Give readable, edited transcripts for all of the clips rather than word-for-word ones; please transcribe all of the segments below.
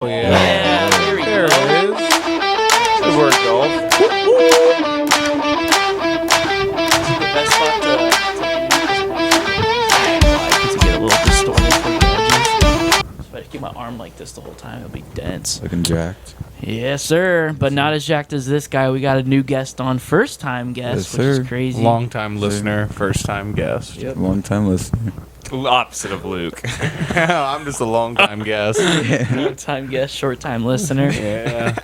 Oh, yeah. There it is. Good work, Dolph. The best spot to get a little distorted from the edges. So if I keep my arm like this the whole time, it'll be dense. Looking jacked. Yes, sir. But not as jacked as this guy. We got a new guest on. First-time guest, Yes, which is sir. crazy. Long-time listener, first-time guest. Yep. Long-time listener. Opposite of Luke. I'm just a long-time guest. Long-time guest, short-time listener. Yeah.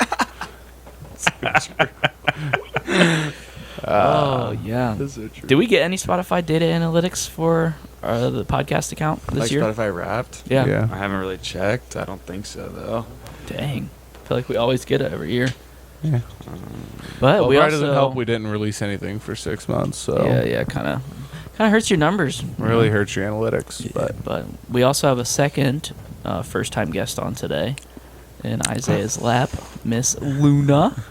Oh, yeah. This is true. Did we get any Spotify data analytics for the podcast account this year? Spotify Wrapped? Yeah. I haven't really checked. I don't think so, though. Dang. I feel like we always get it every year. Yeah. But Well, we it also doesn't help we didn't release anything for 6 months, so yeah, kind of hurts your numbers. really hurts your analytics. But we also have a second first-time guest on today in Isaiah's lap, Miss Luna.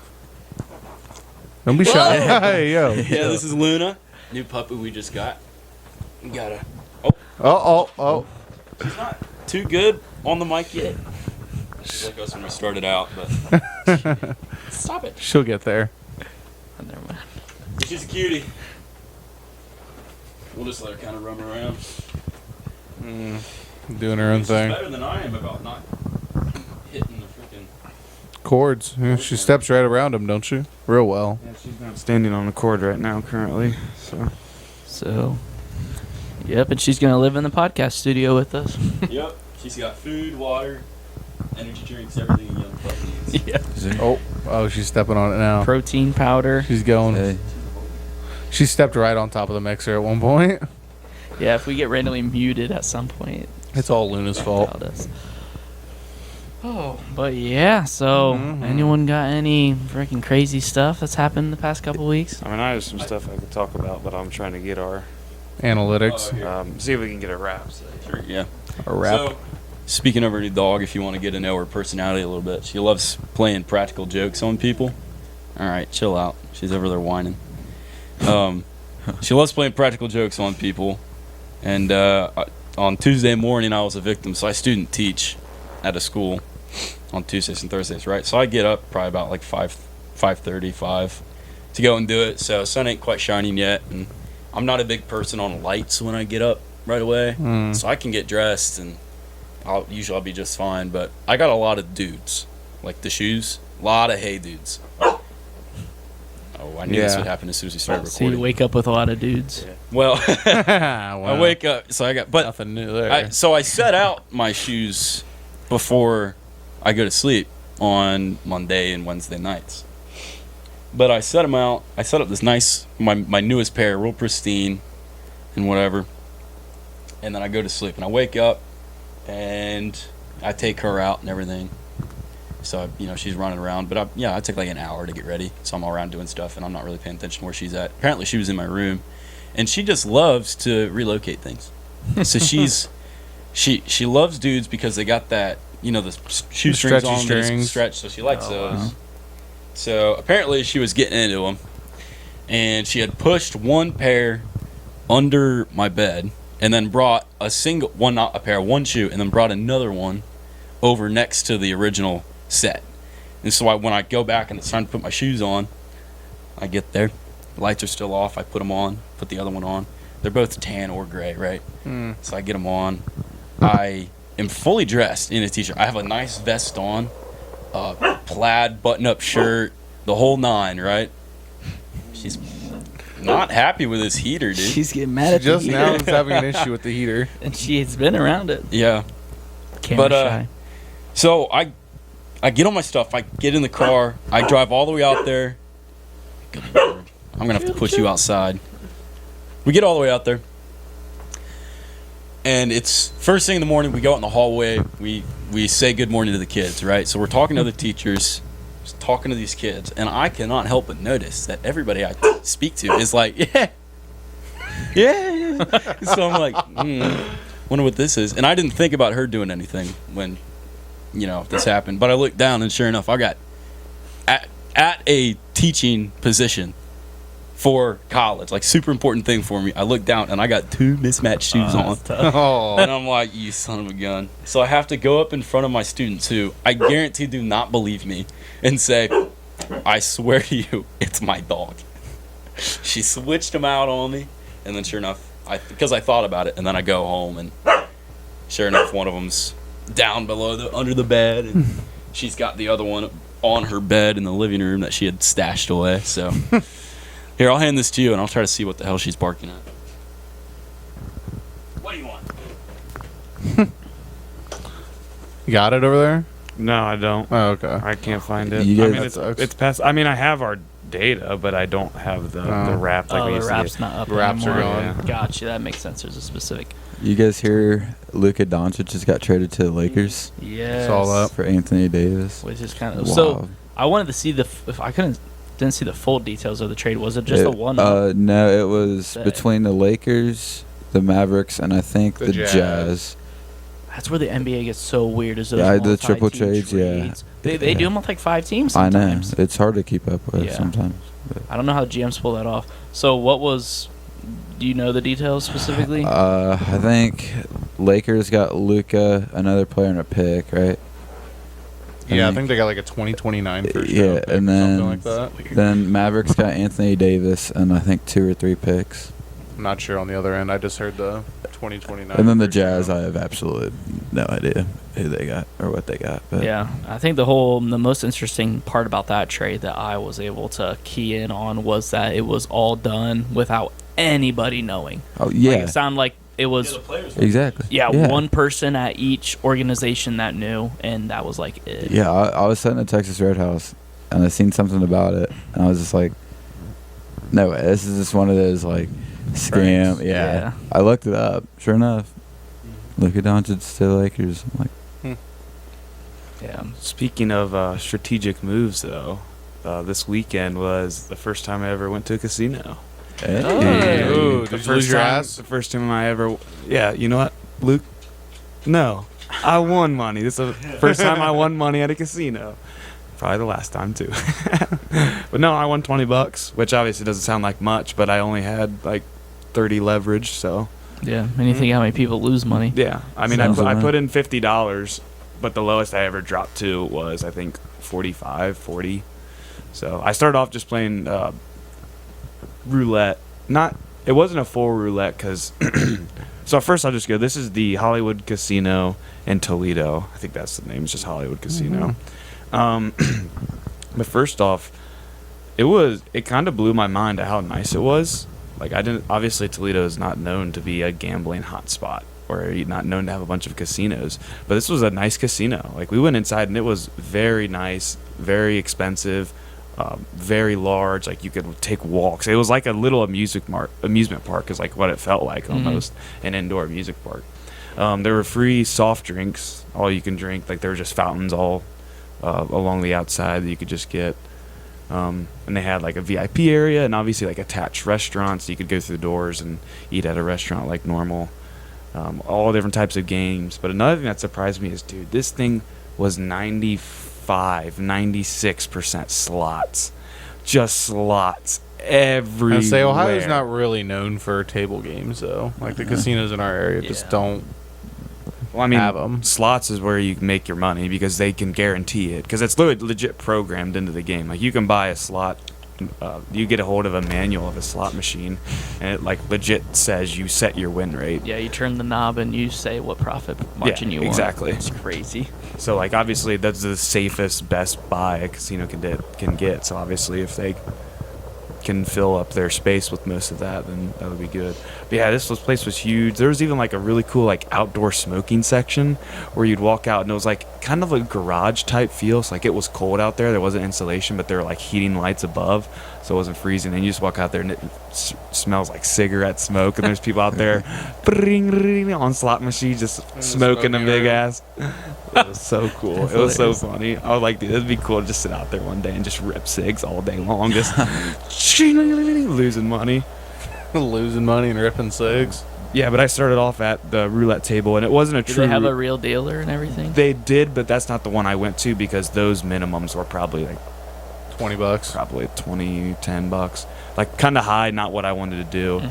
Don't be shy. Hey, yo. Yeah, this is Luna, new puppy we just got. We got her. Oh. She's not too good on the mic yet. She's like us when we started out, but stop it. She'll get there. Oh, never mind. She's a cutie. We'll just let her kind of roam around. Doing her own She's thing. better than I am about not hitting the freaking. Chords. Yeah, she steps right around them, don't you? Real well. Yeah, she's not standing on the cord right now, currently. So, yep, and she's gonna live in the podcast studio with us. Yep. She's got food, water, energy drinks, everything a young puppy needs. Yeah. Oh, she's stepping on it now. Protein powder. She's going. Hey. She stepped right on top of the mixer at one point. Yeah, if we get randomly muted at some point, It's all Luna's fault. about us. Oh, but yeah. So, anyone got any freaking crazy stuff that's happened the past couple weeks? I mean, I have some stuff I could talk about, but I'm trying to get our Analytics. see if we can get a wrap. Sure, yeah. A wrap. So, speaking of her new dog, if you want to get to know her personality a little bit, she loves playing practical jokes on people. All right, chill out. She's over there whining. She loves playing practical jokes on people. And on Tuesday morning, I was a victim. So I student teach at a school on Tuesdays and Thursdays, right? So I get up probably about like 5:30 to go and do it. So sun ain't quite shining yet, and I'm not a big person on lights when I get up right away. So I can get dressed and I'll be just fine. But I got a lot of dudes, like the shoes, a lot of hey dudes. Oh, I knew this Yeah. would happen as soon as we started So you recording. wake up with a lot of dudes. Well, Wow. I wake up, so I got, but Nothing new there. so I set out my shoes before I go to sleep on Monday and Wednesday nights. But I set them out. I set up this nice, my newest pair, real pristine and whatever. And then I go to sleep, and I wake up, and I take her out and everything. So, she's running around. But I take like an hour to get ready. So I'm all around doing stuff, and I'm not really paying attention to where she's at. Apparently, she was in my room. And she just loves to relocate things. So she loves dudes because they got that, the shoestrings stretchy on them, they strings. stretch, so she likes those. So apparently she was getting into them, and she had pushed one pair under my bed, and then brought one shoe, and then brought another one over next to the original set. And so when I go back and it's time to put my shoes on, I get there. The lights are still off. I put them on, put the other one on. They're both tan or gray, right? So I get them on. I am fully dressed in a t-shirt. I have a nice vest on, plaid button-up shirt, the whole nine, right? She's not happy with this heater, dude. She's getting mad at the Just heater. now, it's having an issue with the heater. And she's been around it. Yeah. Camera But, shy. So I get on my stuff. I get in the car. I drive all the way out there. Good Lord. I'm going to have to push you outside. We get all the way out there. And it's first thing in the morning. We go out in the hallway. We say good morning to the kids, right? So we're talking to the teachers, just talking to these kids. And I cannot help but notice that everybody I speak to is like, yeah. So I'm like, wonder what this is. And I didn't think about her doing anything when, this happened. But I looked down, and sure enough, I got at a teaching position for college, like super important thing for me. I look down and I got 2 mismatched shoes on. Oh. And I'm like, you son of a gun. So I have to go up in front of my students who I guarantee do not believe me and say, I swear to you, it's my dog. She switched them out on me. And then sure enough, because I thought about it, and then I go home and sure enough, one of them's down under the bed, and she's got the other one on her bed in the living room that she had stashed away. So here, I'll hand this to you, and I'll try to see what the hell she's barking at. What do you want? You got it over there? No, I don't. Oh, okay. I can't find it. You I guys- mean, That sucks. it's past. I mean, I have our data, but I don't have the wrap. Like we the used to wrap's get. not up Wraps are anymore. gone. Gotcha. That makes sense. There's a specific. You guys hear Luka Doncic just got traded to the Lakers Yes. all up. for Anthony Davis? Which is kind of Wow. so. I wanted to see if I didn't see the full details of the trade. Was it just the one? No, it was Say. between the Lakers, the Mavericks, and I think The the Jazz. Jazz. That's where the NBA gets so weird. Is those Yeah, the multi-team triple trades, yeah. trades. They Yeah. do them with like 5 teams I know. sometimes. It's hard to keep up with Yeah. sometimes. I don't know how the GMs pull that off. So what was? Do you know the details specifically? I think Lakers got Luka, another player, and a pick, right? Yeah, I think they got like a 2029 first Yeah, round pick and or then- something like that. Then Mavericks got Anthony Davis, and I think 2 or 3 picks. I'm not sure on the other end. I just heard the 2029. And then the first Jazz, I round. have absolutely no idea who they got or what they got. But Yeah, I think the most interesting part about that trade that I was able to key in on was that it was all done without anybody knowing. Oh Like, yeah, it sounded like it was exactly. one person at each organization that knew, and that was like it. Yeah, I was sitting at Texas Roadhouse, and I seen something about it, and I was just like, "No way, this is just one of those like scam." Yeah. Yeah. I looked it up. Sure enough, Luka Doncic to the Lakers. I'm like, Yeah. Speaking of strategic moves, though, this weekend was the first time I ever went to a casino. hey. Hey. Ooh, The did you lose your time- ass? The first time I ever. Yeah, you know what, Luke? No, I won money. This is the first time I won money at a casino. Probably the last time too. But no, I won $20, which obviously doesn't sound like much, but I only had like 30 leverage, so Yeah. And you think how many people lose money? yeah. I mean, Sounds I about put in $50, but the lowest I ever dropped to was I think 45, 40. So I started off just playing roulette. It wasn't a full roulette because. So first I'll just go. This is the Hollywood Casino in Toledo. I think that's the name. It's just Hollywood Casino. But first off, it kind of blew my mind at how nice it was. Like obviously Toledo is not known to be a gambling hotspot or not known to have a bunch of casinos, but this was a nice casino. Like we went inside and it was very nice, very expensive, very large. Like you could take walks. It was like a little amusement park is like what it felt like almost, an indoor amusement park. There were free soft drinks, all you can drink. Like there were just fountains all along the outside that you could just get. And they had like a VIP area and obviously like attached restaurants. So you could go through the doors and eat at a restaurant like normal. All different types of games. But another thing that surprised me is, dude, this thing was 96% slots. Just slots everywhere. I say Ohio's not really known for table games, though. Like the casinos in our area just Yeah. don't. Well, I mean, have 'em. slots is where you make your money because they can guarantee it. Because it's legit programmed into the game. Like you can buy a slot, you get a hold of a manual of a slot machine, and it like legit says you set your win rate. Yeah, you turn the knob and you say what profit margin you want. exactly. It's crazy. So like obviously that's the safest best buy a casino can get. So obviously if they can fill up their space with most of that, then that would be good. But yeah, this place was huge. There was even like a really cool like outdoor smoking section where you'd walk out and it was like kind of a garage type feel. So like it was cold out there. There wasn't insulation, but there were like heating lights above, so it wasn't freezing. And you just walk out there and it smells like cigarette smoke. And there's people out there on slot machines just smoking a big ass. It was so cool. That's It was so hilarious. funny. I was like, dude, it'd be cool to just sit out there one day and just rip cigs all day long, just losing money. Losing money and ripping cigs. Yeah, but I started off at the roulette table, and it wasn't a Do true. they have a real dealer and everything? They did, but that's not the one I went to because those minimums were probably like $20. probably 20, $10. Like kind of high, not what I wanted to do.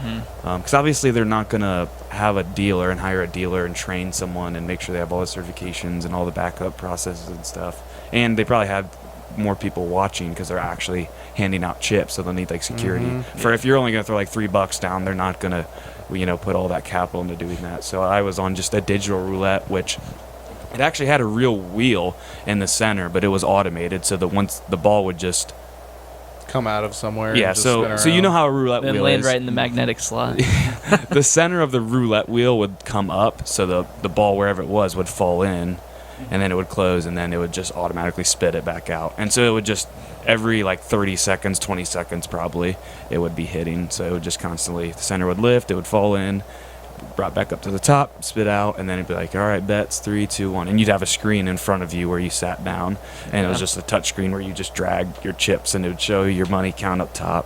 Because obviously they're not gonna have a dealer and hire a dealer and train someone and make sure they have all the certifications and all the backup processes and stuff. And they probably have more people watching because they're actually handing out chips, so they'll need like security. For if you're only gonna throw like $3 down, they're not gonna, put all that capital into doing that. So I was on just a digital roulette, which it actually had a real wheel in the center, but it was automated, so that once the ball would just Come out of somewhere. yeah. and just spin So you know how a roulette Then wheel land is. right in the magnetic slot. The center of the roulette wheel would come up, so the ball wherever it was would fall in, and then it would close, and then it would just automatically spit it back out. And so it would just every like 30 seconds, 20 seconds probably, it would be hitting. So it would just constantly, the center would lift, it would fall in, brought back up to the top, spit out, and then it'd be like, all right, bets 3, 2, 1, and you'd have a screen in front of you where you sat down, and it was just a touch screen where you just dragged your chips, and it would show you your money count up top.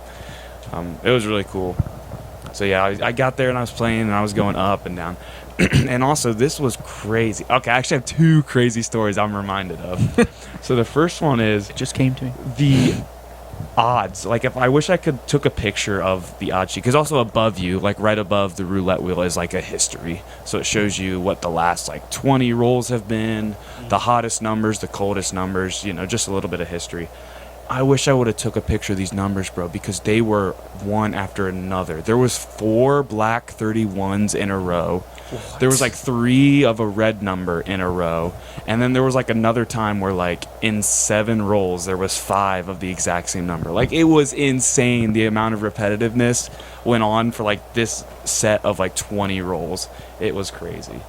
It was really cool. So yeah, I got there and I was playing and I was going up and down. And also, this was crazy. Okay, I actually have 2 crazy stories I'm reminded of. So the first one is It just came to me. the odds. Like, if I wish I could took a picture of the odd sheet, because also above you, like right above the roulette wheel, is like a history. So it shows you what the last like 20 rolls have been, the hottest numbers, the coldest numbers, just a little bit of history. I wish I would have took a picture of these numbers, bro, because they were one after another. There was 4 black 31s in a row. There was like 3 of a red number in a row. And then there was like another time where like in 7 rolls, there was 5 of the exact same number. Like, it was insane. The amount of repetitiveness went on for like this set of like 20 rolls. It was crazy.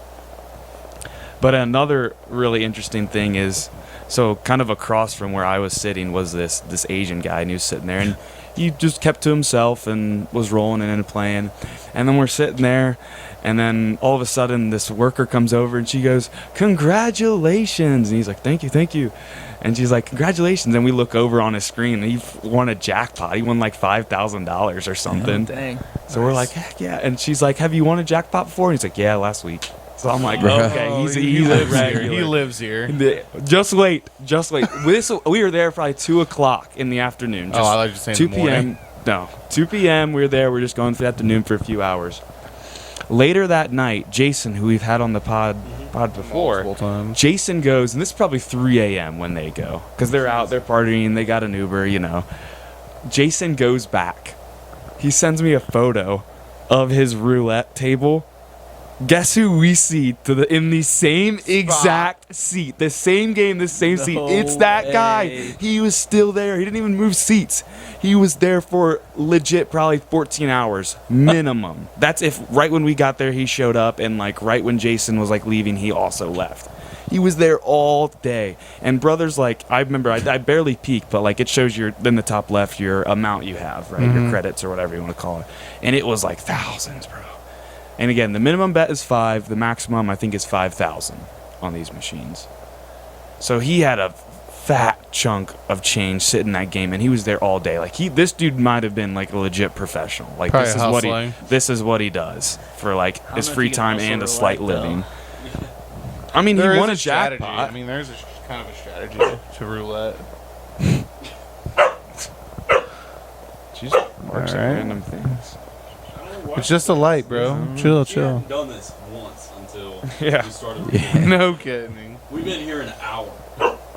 But another really interesting thing is, so kind of across from where I was sitting was this Asian guy, and he was sitting there, and he just kept to himself and was rolling and playing. And then we're sitting there, and then all of a sudden this worker comes over and she goes, "Congratulations!" And he's like, "Thank you." And she's like, "Congratulations!" And we look over on his screen, and he won a jackpot. He won like $5,000 or something. Dang. So we're like, "Heck yeah!" And she's like, "Have you won a jackpot before?" And he's like, "Yeah, last week." So I'm like, okay, he's he a lives here. regular. He lives here. Just wait. We were there probably 2:00 in the afternoon. I like to say 2 in the morning. p.m. No, 2 p.m. We were there. We're just going through the afternoon for a few hours. Later that night, Jason, who we've had on the pod before, Multiple times. Jason goes, and this is probably 3 a.m. when they go, because they're out, they're partying, they got an Uber, Jason goes back. He sends me a photo of his roulette table. Guess who we see in the same exact seat, the same game, the same seat. It's that guy. He was still there. He didn't even move seats. He was there for legit probably 14 hours minimum. That's if right when we got there he showed up, and like right when Jason was like leaving, he also left. He was there all day. And brother's like, I remember I barely peeked, but like it shows in the top left your amount you have, right? Your credits or whatever you want to call it. And it was like thousands, bro. And again, the minimum bet is 5. The maximum, I think, is 5,000 on these machines. So he had a fat chunk of change sitting in that game, and he was there all day. Like this dude might have been like a legit professional. Like Probably this is what he does for like I don't his know if free you can time also and a roulette, slight though. living. I mean, There he is won a a strategy. jackpot. I mean, there's kind of a strategy to roulette. She works at Alright. random things. It's just a light, bro. Chill. I've done this once until Yeah. we started recording. No kidding. We've been here an hour.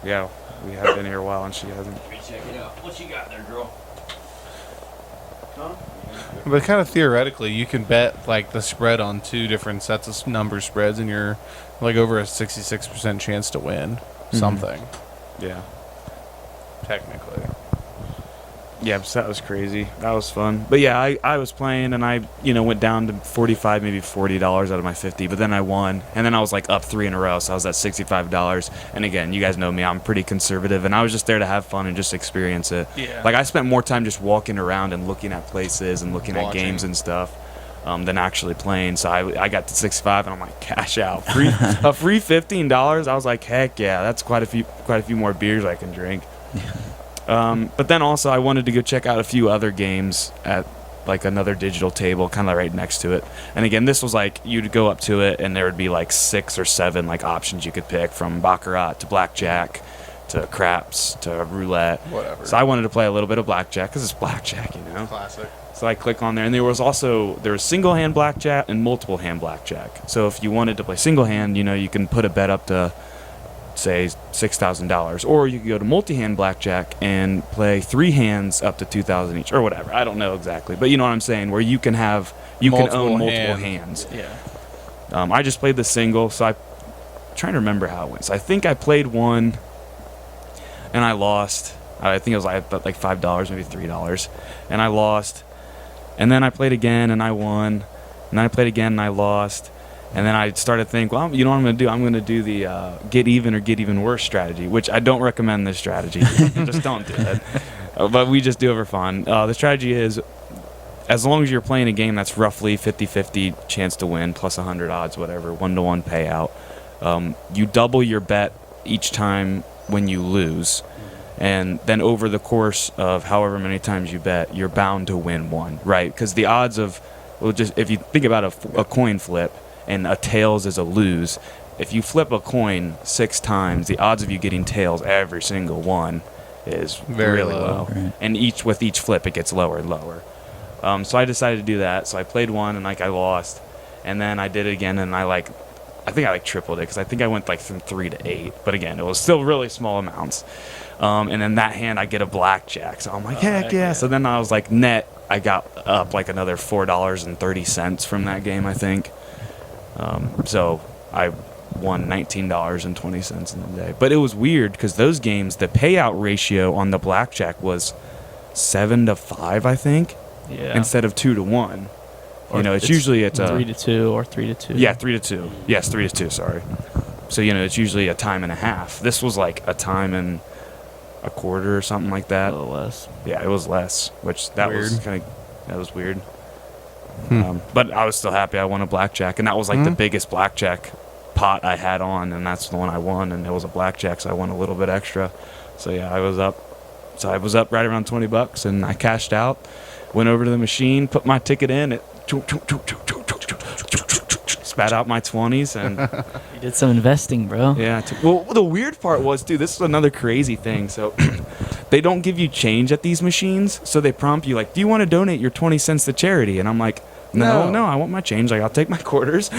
Yeah, we have been here a while, and she hasn't. Let me check it out. What you got there, girl? But kind of theoretically, you can bet like the spread on 2 different sets of number spreads, and you're like over a 66% chance to win something. Yeah. Technically. Yeah, so that was crazy. That was fun. But yeah, I was playing, and I went down to $45, maybe $40 out of my 50, but then I won, and then I was like up 3 in a row, so I was at $65. And again, you guys know me, I'm pretty conservative, and I was just there to have fun and just experience it. Yeah. Like, I spent more time just walking around and looking at places and looking at Watching. games and stuff than actually playing. So I got to 65, and I'm like, cash out. A free $15. I was like, heck yeah, that's quite a few more beers I can drink. But then also I wanted to go check out a few other games at like another digital table kind of right next to it. And again, this was like you'd go up to it and there would be like 6 or 7 like options you could pick, from baccarat to blackjack to craps to roulette. Whatever. So I wanted to play a little bit of blackjack because it's blackjack, you know. Classic. So I click on there, and there was single hand blackjack and multiple hand blackjack. So if you wanted to play single hand, you know, you can put a bet up to say $6,000, or you could go to multi-hand blackjack and play 3 hands up to 2,000 each, or whatever. I don't know exactly, but you know what I'm saying, where you can own multiple hands. Yeah. I just played the single, so I'm trying to remember how it went. So I think I played one, and I lost. I think it was like $5, maybe $3, and I lost. And then I played again, and I won. And then I played again, and I lost. And then I started to think, well, you know what I'm going to do? I'm going to do the get even or get even worse strategy, which I don't recommend this strategy. Just don't do it. But we just do it for fun. The strategy is, as long as you're playing a game that's roughly 50-50 chance to win, plus 100 odds, whatever, 1-to-1 payout, you double your bet each time when you lose. And then over the course of however many times you bet, you're bound to win one, right? Because the odds of, if you think about a coin flip, and a tails is a lose, if you flip a coin 6 times, the odds of you getting tails every single one is Very really low. low. Right. And with each flip, it gets lower and lower. So I decided to do that. So I played one, and I lost. And then I did it again, and I think I tripled it, because I think I went from 3 to 8. But again, it was still really small amounts. And then that hand, I get a blackjack. So I'm like, heck yeah. So then I was like, net, I got up another $4.30 from that game, I think. So I won $19.20 in the day. But it was weird, because those games, the payout ratio on the blackjack was 7 to 5, I think, Yeah. instead of 2 to 1. Or You know, it's usually 3 to 2 or 3 to 2. Yeah, 3 to 2. Yes, 3 to 2. Sorry. So you know, it's usually a time and a half. This was like a time and a quarter or something like A that. little less. Yeah, it was less, which that was weird. Hmm. But I was still happy I won a blackjack, and that was the biggest blackjack pot I had on, and that's the one I won, and it was a blackjack, so I won a little bit extra. So yeah, I was up right around $20, and I cashed out, went over to the machine, put my ticket in, it spat out my 20s, and You did some investing, bro. yeah. Well, the weird part was, dude, this is another crazy thing. So they don't give you change at these machines, so they prompt you do you want to donate your 20 cents to charity? And I'm like, no, I want my change. I'll take my quarters.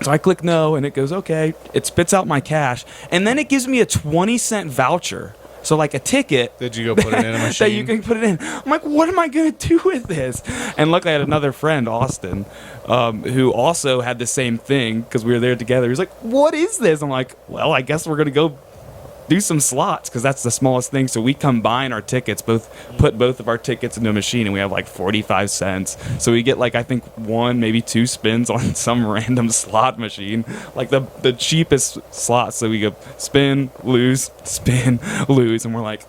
So I click no, and it goes, okay. It spits out my cash, and then it gives me a 20-cent voucher. So a ticket. Did you go put it in a machine? That you can put it in. I'm like, what am I going to do with this? And luckily, I had another friend, Austin, who also had the same thing, because we were there together. He's like, what is this? I'm like, well, I guess we're going to go do some slots, because that's the smallest thing. So we combine our tickets, put both of our tickets into a machine, and we have 45 cents. So we get I think 1, maybe 2 spins on some random slot machine, the cheapest slot. So we go spin, lose, and we're like,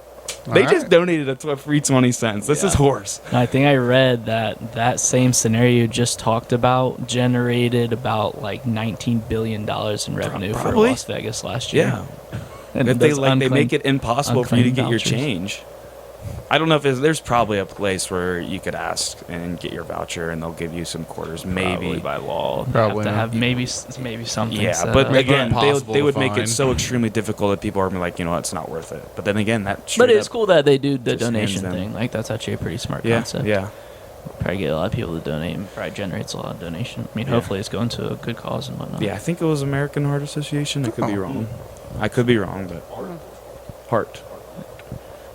they All just right. donated a free 20 cents. This is horse. I think I read that same scenario you just talked about generated about $19 billion in revenue for Probably. Las Vegas last year. Yeah. And If they those they make unclaimed- it impossible for you to get your vouchers. change. I don't know if there's probably a place where you could ask and get your voucher, and they'll give you some quarters, maybe. Probably by law. Probably have to not. have maybe something. Yeah, set but up. Make it again, impossible they to would make it find. so extremely difficult that people are gonna be like, you know what, it's not worth it. But then again, that But straight it's up- cool that they do the just hands donation them. thing. That's actually a pretty smart Yeah, concept. yeah. Probably get a lot of people to donate, and probably generates a lot of donation. I mean, Yeah. hopefully it's going to a good cause and whatnot. Yeah, I think it was American Heart Association. I could be Oh. wrong. I could be wrong, but Heart.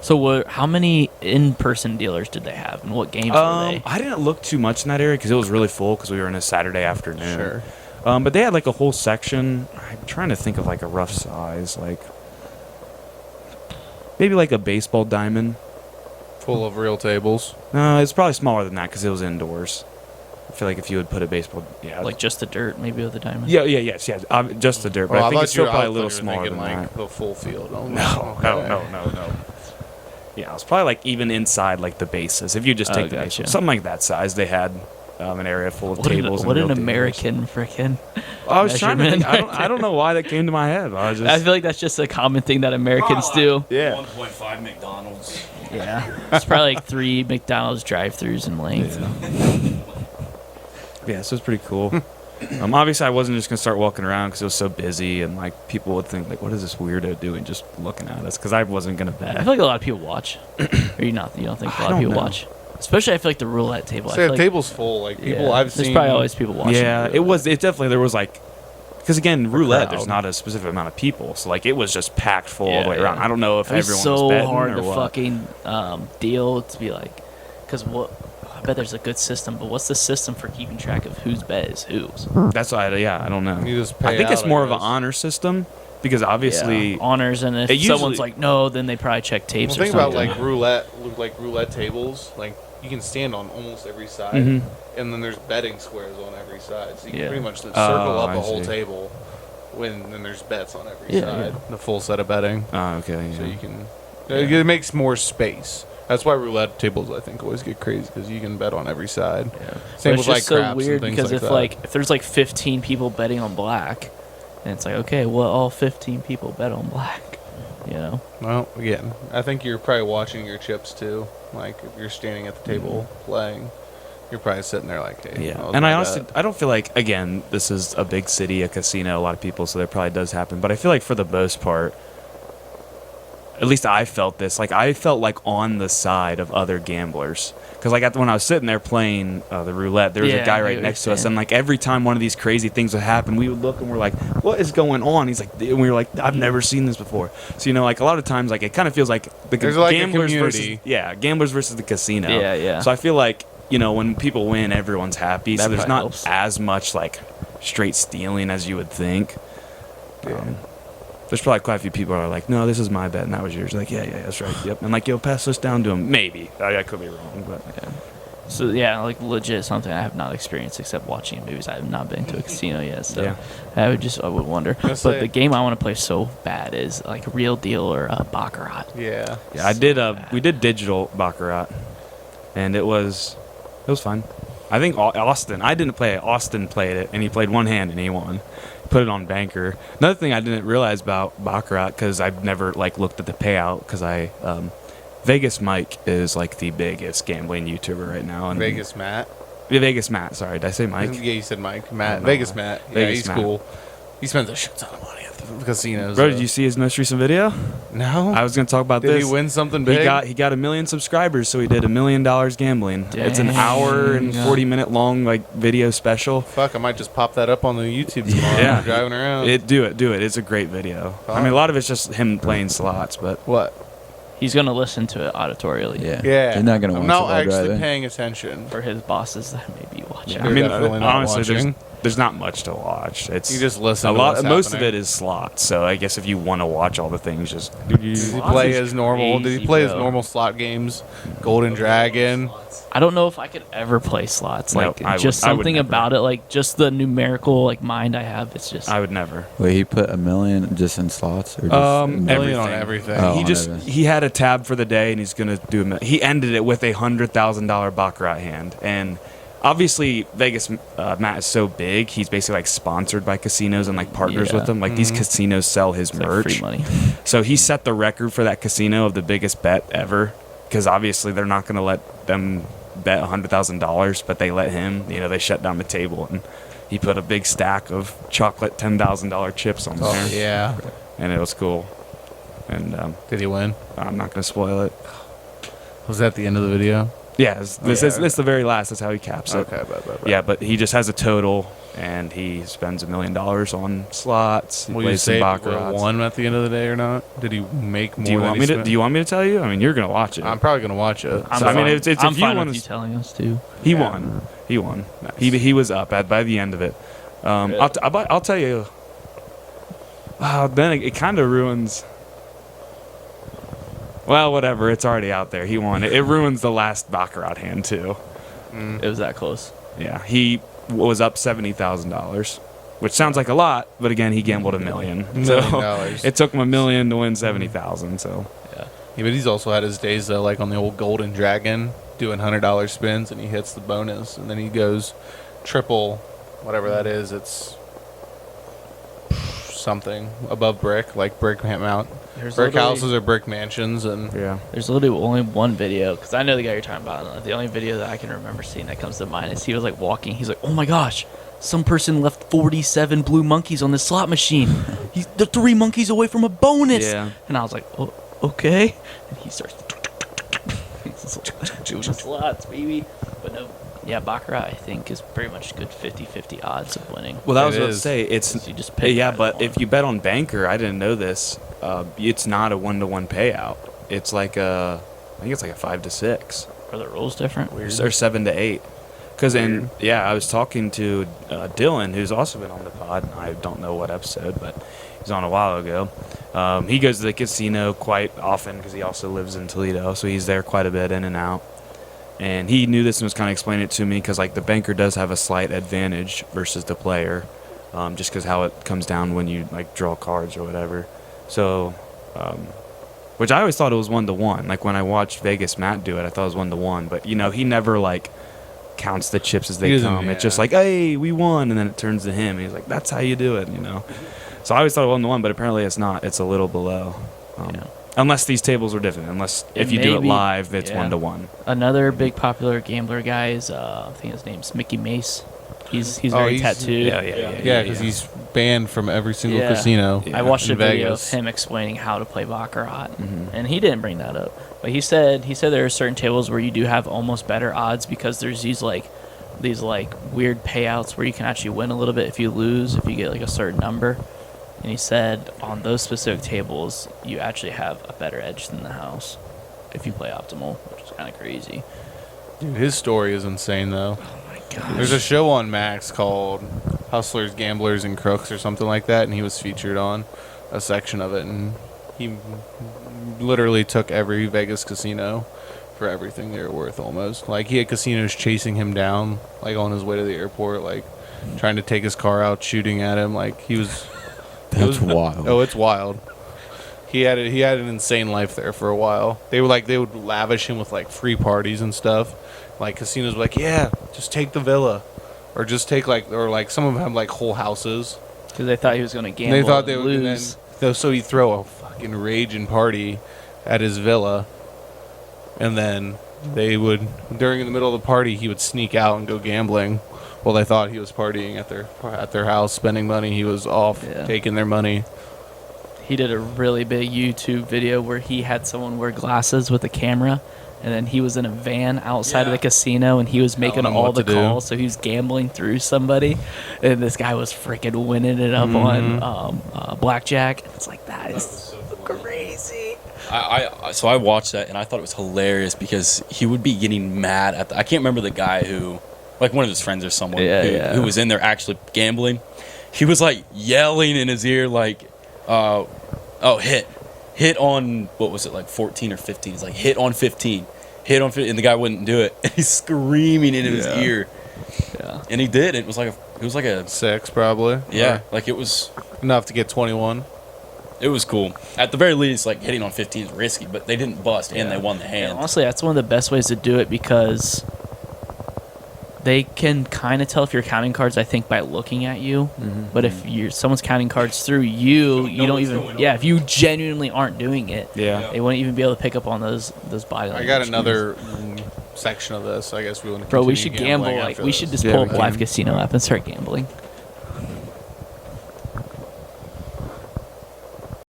So how many in-person dealers did they have, and what games were they? I didn't look too much in that area because it was really full because we were in a Saturday afternoon. Sure. But they had a whole section. I'm trying to think of a rough size, maybe a baseball diamond. Full of real tables. No, it's probably smaller than that because it was indoors. I feel like if you would put a baseball, Just the dirt, maybe with the diamond. yes, just the dirt. But I think it's still probably a little smaller than thinking that. the full field. Oh, No. Yeah, it's probably even inside the bases. If you just take the gotcha. baseball, something like that size, they had an area full of tables. What and an real tables. American freaking. I was trying to think. measurement. I don't know why that came to my head. I just I feel like that's just a common thing that Americans do. Yeah. 1.5 McDonald's. Yeah, it's probably 3 McDonald's drive-throughs in length. Yeah, so it's pretty cool. Obviously, I wasn't just gonna start walking around because it was so busy, and like people would think like, "What is this weirdo doing just looking at us?" Because I wasn't gonna I bet. feel like a lot of people watch. Or you not? You don't think a I lot of don't people know. watch? Especially, I feel like the roulette table. I So feel the like, table's full. Like people yeah, I've there's seen. probably always people watching. Yeah, the it was. It definitely there was like, because again, roulette. crowd. There's not a specific amount of people, so like it was just packed full all the way Yeah, around. yeah. I don't know if It was everyone so was betting hard or to what. fucking deal to be like, because what? I bet there's a good system, but what's the system for keeping track of whose bet is whose? That's why. I don't know. You just I pay think it's out, I more of an guess. honor system because obviously. Yeah, honors, and if it usually- someone's like no, then they probably check tapes Well, or think about something. like roulette tables. Like you can stand on almost every side, Mhm. and then there's betting squares on every side. So you can Yeah. pretty much just circle up I a whole see. table. Then there's bets on every Yeah, side. yeah. The full set of betting. Oh, okay. So yeah. you can. It makes more space. That's why roulette tables, I think, always get crazy because you can bet on every side. Yeah. Same But with it's like just so craps weird and things because like that. if there's like 15 people betting on black, and it's like okay, well all 15 people bet on black, you know. Well, again, I think you're probably watching your chips too. Like if you're standing at the table playing, you're probably sitting there like, hey, Yeah, that was and my I honestly, bet. I don't feel like again, this is a big city, a casino, a lot of people, so there probably does happen. But I feel like for the most part, at least I felt this. Like I felt like on the side of other gamblers, because like when I was sitting there playing the roulette, there was Yeah, a guy I right get what next to you're us, saying. and like every time one of these crazy things would happen, we would look and we're like, "What is going on?" He's like, and we were like, "I've never seen this before." So you know, like a lot of times, like it kind of feels like the There's like a gamblers versus community. gamblers versus the casino. Yeah, yeah. So I feel like when people win, everyone's happy. That So there's probably not helps. as much like straight stealing as you would think. There's probably quite a few people who are like, no, this is my bet and that was yours. Like, yeah, that's right. Yep. And like, yo, pass this down to him. Maybe. I could be wrong, but So yeah, like legit something I have not experienced except watching movies. I have not been to a casino yet, so Yeah. I would wonder. Gonna But say- the game I want to play so bad is like Real Deal or Baccarat. Yeah. yeah, I did. We did digital baccarat, and it was fun. I think Austin. I didn't play it. Austin played it, and he played one hand and he won. Put it on banker. Another thing I didn't realize about baccarat because I've never like looked at the payout because Vegas Mike is like the biggest gambling YouTuber right now. And Vegas Matt. Vegas Matt. Sorry, did I say Mike? Yeah, you said Mike. Matt. Oh, no. Vegas Matt. Yeah, Vegas he's Matt. cool. He spends a shit ton of money at the casinos. Bro, though. did you see his most recent video? No. I was gonna talk about Did this. he win something big? He got 1 million subscribers, so he did $1 million gambling. It's an hour and Dang. 40-minute long like video special. Fuck, I might just pop that up on the YouTube tomorrow. Yeah. when I'm driving around. Do it. It's a great video. I mean, a lot of it's just him playing slots, but What? He's gonna listen to it auditorially. Yeah. Yeah. You're not gonna I'm watch not it while actually driving. paying attention. For his bosses that may be watching. Yeah. I mean, definitely not honestly, watching. there's not much to watch. It's You just listen a to lot. what's Most of happening. it is slots. So I guess if you want to watch all the things, just Did he play is his normal? Did he crazy, play his bro. normal slot games? Golden Dragon. I don't know if I could ever play slots. No, Like I would- just I would something never. about it, like just the numerical like mind I have. It's just I would never. Wait, he put $1 million just in slots, or just Million on everything. Oh, he on just everything. he had a tab for the day, and he's gonna do. He ended it with a $100,000 baccarat hand, and obviously Vegas Matt is so big. He's basically like sponsored by casinos and like partners Yeah. with them. Like these casinos sell his it's like merch. free money. So he set the record for that casino of the biggest bet ever, because obviously they're not gonna let them bet $100,000, but they let him. They shut down the table, and he put a big stack of chocolate $10,000 chips on Oh, there, yeah. and it was cool. And Did he win? I'm not gonna spoil it. Was that the end of the video? Yeah, this is the very last. That's how he caps it. Okay, but Yeah, but he just has a total, and he spends $1 million on slots. He Will you plays some say baccarat. won at the end of the day or not? Did he make more? Do you than want he me to? spent? Do you want me to tell you? I mean, you're gonna watch it. I'm probably gonna watch it. I'm So, I mean, fine. it's if I'm you fine wanna with you s- telling us to. He won. He won. He was up by the end of it. I'll tell you. Wow, then it kind of ruins. Well, whatever. It's already out there. He won. It ruins the last baccarat hand too. It was that close. Yeah, he was up $70,000, which sounds like a lot, but again, he gambled $1 million. So $1 it took him $1 million to win 70,000. So Yeah. Yeah, but he's also had his days though, like on the old Golden Dragon, doing $100 spins, and he hits the bonus, and then he goes triple, whatever that is. It's something above brick, like brick mount, There's brick literally- houses or brick mansions, and yeah, There's literally only one video, because I know the guy you're talking about. And the only video that I can remember seeing that comes to mind is he was like walking. He's like, oh my gosh, some person left 47 blue monkeys on the slot machine. They're 3 monkeys away from a bonus. Yeah. And I was like, oh, okay. And he starts doing slots, baby. But no, yeah, Baccarat, I think, is pretty much good 50-50 odds of winning. Well, that was It what I was is. say. It's You just pick yeah, that but one. if you bet on Banker, I didn't know this. It's not a 1-to-1 payout. It's like I think it's like a 5 to 6 Are the rules different? Weird. or 7 to 8. Because I was talking to Dylan, who's also been on the pod. I don't know what episode, but he was on a while ago. He goes to the casino quite often because he also lives in Toledo, so he's there quite a bit, in and out. And he knew this and was kind of explaining it to me because, like, the banker does have a slight advantage versus the player, just because how it comes down when you, like, draw cards or whatever. So, which I always thought it was 1-to-1. Like, when I watched Vegas Matt do it, I thought it was 1-to-1. But, you know, he never, like, counts the chips as He they doesn't- come. It's just yeah. like, hey, we won, and then it turns to him. And he's like, that's how you do it, you know. So I always thought it was 1-to-1, but apparently it's not. It's a little below. Yeah. Unless these tables are different. Unless if you do it Maybe- live, it's yeah. 1-to-1. Another big popular gambler guy is, I think his name's Mickey Mace. He's Oh, very he's- tattooed. Yeah, because he's banned from every single Yeah. casino. Yeah. I watched a in video Vegas. of him explaining how to play Baccarat, Mhm. and he didn't bring that up. But he said there are certain tables where you do have almost better odds because there's these weird payouts where you can actually win a little bit if you lose, if you get like a certain number. And he said on those specific tables you actually have a better edge than the house if you play optimal, which is kind of crazy. Dude, his story is insane, though. Oh my gosh. There's a show on Max called Hustlers, Gamblers, and Crooks or something like that, and he was featured on a section of it, and he literally took every Vegas casino for everything they were worth almost. Like, he had casinos chasing him down, like, on his way to the airport, like, trying to take his car out, shooting at him. Like, he was... That's wild. Oh, it's wild. He had an insane life there for a while. They would lavish him with, like, free parties and stuff. Like, casinos were like, yeah, just take the villa, or just take some of them have like whole houses. Because they thought he was going to And gamble they thought they and would lose. so he'd throw a fucking raging party at his villa, and then they would, during the middle of the party, he would sneak out and go gambling. Well, they thought he was partying at their house, spending money. He was off Yeah. taking their money. He did a really big YouTube video where he had someone wear glasses with a camera, and then he was in a van outside of the casino, and he was making them all what the to do. calls. So he was gambling through somebody, and this guy was freaking winning it up on blackjack. It's like, that is crazy. So I watched that and I thought it was hilarious because he would be getting mad at I can't remember the guy who, like one of his friends or someone who was in there actually gambling. He was like yelling in his ear like, hit on, what was it, like 14 or 15. He's like, hit on 15, hit on 15, and the guy wouldn't do it. And he's screaming into his ear. Yeah. And he did. It was like a 6 probably. yeah, Or like it was enough to get 21. cool. At the very least, like hitting on 15 is risky, but they didn't bust and they won the And hand. honestly, that's one of the best ways to do it because they can kind of tell if you're counting cards, I think, by looking at you. But if someone's counting cards through you, you don't even... Yeah, if you genuinely aren't doing it, Yeah. they wouldn't even be able to pick up on those body language I got cues. another section of this. I guess we want to. Bro, we should gamble. Like, we should just pull up we Live can. Casino app and start gambling.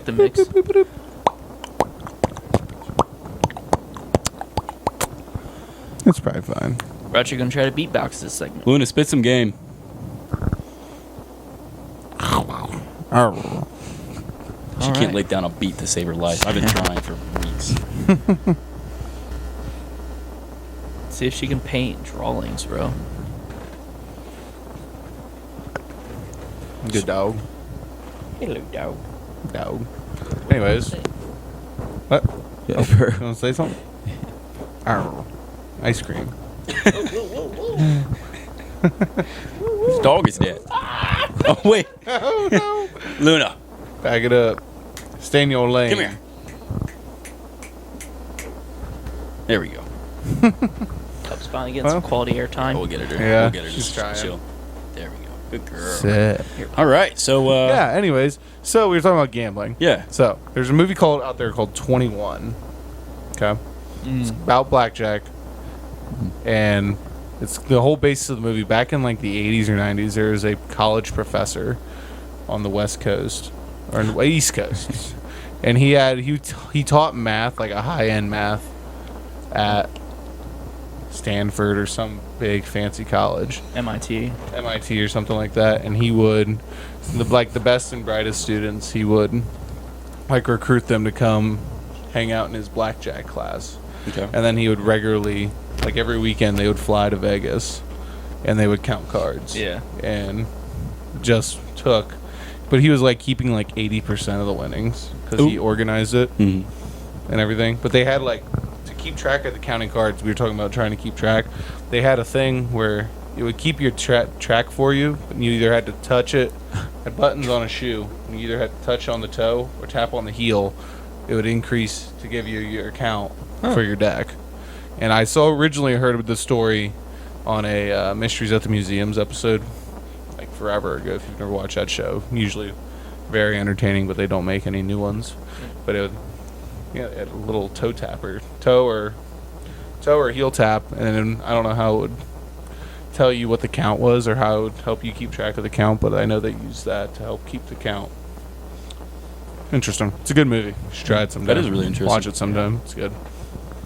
The mix. It's probably fine. We're actually going to try to beatbox this segment. Luna, spit some game. She All can't right. lay down a beat to save her life. I've been trying for weeks. See if she can paint drawings, bro. Good dog. Hello, dog. Dog. Anyways, what? Yeah, You sure. want to say something? Arr. Ice cream. His dog is dead. Oh, wait. Oh no! Luna, Back it up. Stay in your lane. come here. There we go. Cubs finally getting some Well, quality airtime. We'll get her. Yeah, We'll get her. she's Just trying. chill. There we go. Good girl. Sit. All right. So, Yeah. Anyways, so we were talking about gambling. yeah. So there's a movie out there called 21. Okay. It's about blackjack, and It's the whole basis of the movie. Back in like the 80s or 90s, there was a college professor on the West Coast or on the East Coast, and he taught math, like a high-end math, at Stanford or some big fancy college, MIT. or something like that. And he would, the best and brightest students, he would like recruit them to come hang out in his blackjack class. Okay. And then he would regularly, like every weekend, they would fly to Vegas, and they would count cards. Yeah. And just took, but he was like keeping like 80% of the winnings because he organized it Mhm. and everything. But they had like, to keep track of the counting cards, we were talking about trying to keep track. They had a thing where it would keep your track for you, and you either had to touch it, had buttons on a shoe, and you either had to touch on the toe or tap on the heel. It would increase to give you your count for your deck. And I originally heard of the story on a Mysteries at the Museums episode, like forever ago. If you've never watched that show, usually very entertaining, but they don't make any new ones. But it would, it had a little toe or heel tap, and then I don't know how it would tell you what the count was or how it would help you keep track of the count, but I know they use that to help keep the count. Interesting. It's a good movie. You should try it sometime. That is really interesting. Watch it sometime. It's good.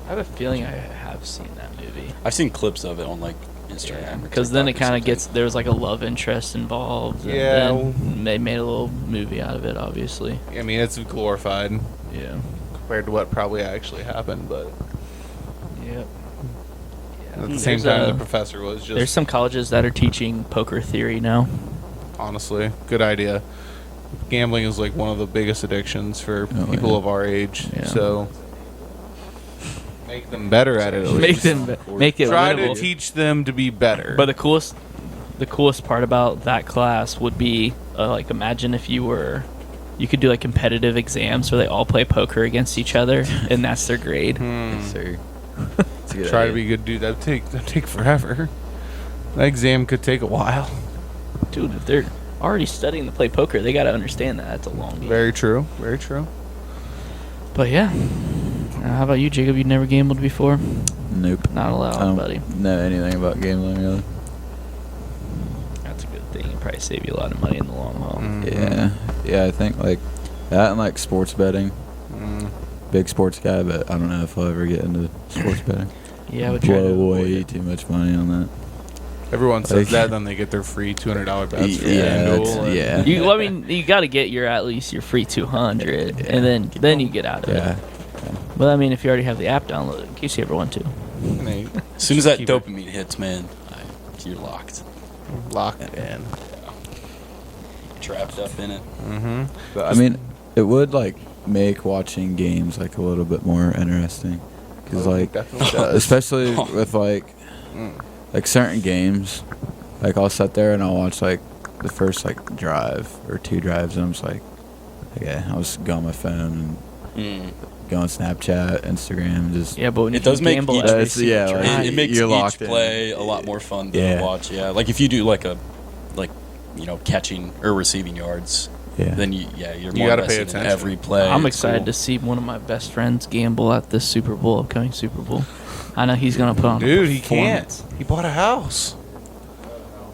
I have a feeling I have seen that movie. I've seen clips of it on like Instagram. Because then it kind of gets, there was like a love interest involved. And Yeah. then they made a little movie out of it, obviously. I mean, it's glorified Yeah. compared to what probably actually happened, but Yep. at the same time, the professor was There's just, some colleges that are teaching poker theory now. honestly, good idea. Gambling is like one of the biggest addictions for Oh, people yeah. of our age, Yeah. so make them better at it. At Make least. make it Try to winnable. teach them to be better. But the coolest part about that class would be like, imagine if you could do like competitive exams where they all play poker against each other and that's their grade. Yes, sir. It's a good Try to idea. be good, dude. That'd take forever. That exam could take a while. Dude, if they're already studying to play poker, they got to understand that it's a long game. Very true. Very true. But yeah. How about you, Jacob? You've never gambled before? Nope. Not I allowed, don't buddy. know anything about gambling really. That's a good thing. It'll probably save you a lot of money in the long haul. Yeah, I think like that and like sports betting. Mm. Big sports guy, but I don't know if I'll ever get into sports betting. Yeah, I would try to Blow avoid way it. too much money on that. Everyone says Like- that, then they get their free $200 bets for Yeah, FanDuel. that's- and- yeah. You, I mean, you got to get at least your free 200, and then you get out of Yeah. it. But I mean, if you already have the app downloaded, in case you ever want to. and they As soon as that keep it dopamine hits, man, you're locked. locked in. Trapped up in it. Mm-hmm. I mean, it would like make watching games like a little bit more interesting, because like definitely does. especially with like certain games, like I'll sit there and I'll watch like the first like drive or two drives, and I'm just like, okay, I'll just go on my phone and go on Snapchat, Instagram, just Yeah, but when It you does make gamble each- every That's- single yeah, like, drive- It makes you're each locked in. play a lot more fun to Yeah. watch. Yeah, like if you do like catching or receiving yards, yeah. then you're You more gotta pay invested in attention. every play. I'm It's excited cool. to see one of my best friends gamble at this upcoming Super Bowl. I know he's gonna put on. Dude, a he can't. performance. He bought a house.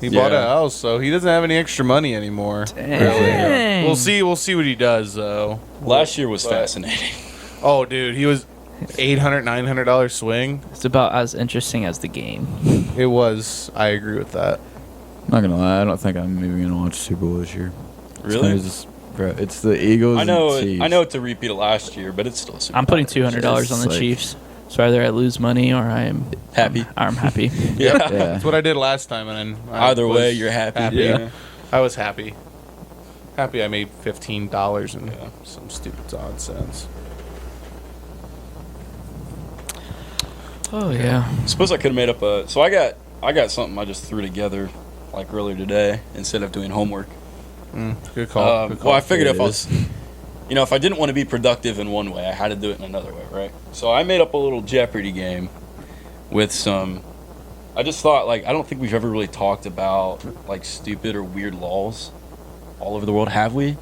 He Yeah. bought a house, so he doesn't have any extra money anymore. Dang. We'll see what he does though. Last year was But- fascinating. Oh, dude, he was $800-900 swing. It's about as interesting as the game. It was. I agree with that. I'm not gonna lie, I don't think I'm even gonna watch Super Bowl this year. Really? It's the Eagles. I know. And Chiefs. I know it's a repeat of last year, but it's still. Super I'm putting Bowl. $200 on the Like- Chiefs. So either I lose money or I'm Happy. I'm happy. Yeah. Yeah. That's what I did last time, and then I Either way, was you're happy. Yeah. I was happy. Happy I made $15 and Yeah. some stupid nonsense. Oh yeah. Suppose I could have made up a. So I got something I just threw together like earlier today instead of doing homework. Good call. Good call. Well, I figured There if it I was, if I didn't want to be productive in one way, I had to do it in another way, right? So I made up a little Jeopardy game with some. I just thought, like, I don't think we've ever really talked about like stupid or weird laws all over the world, have we?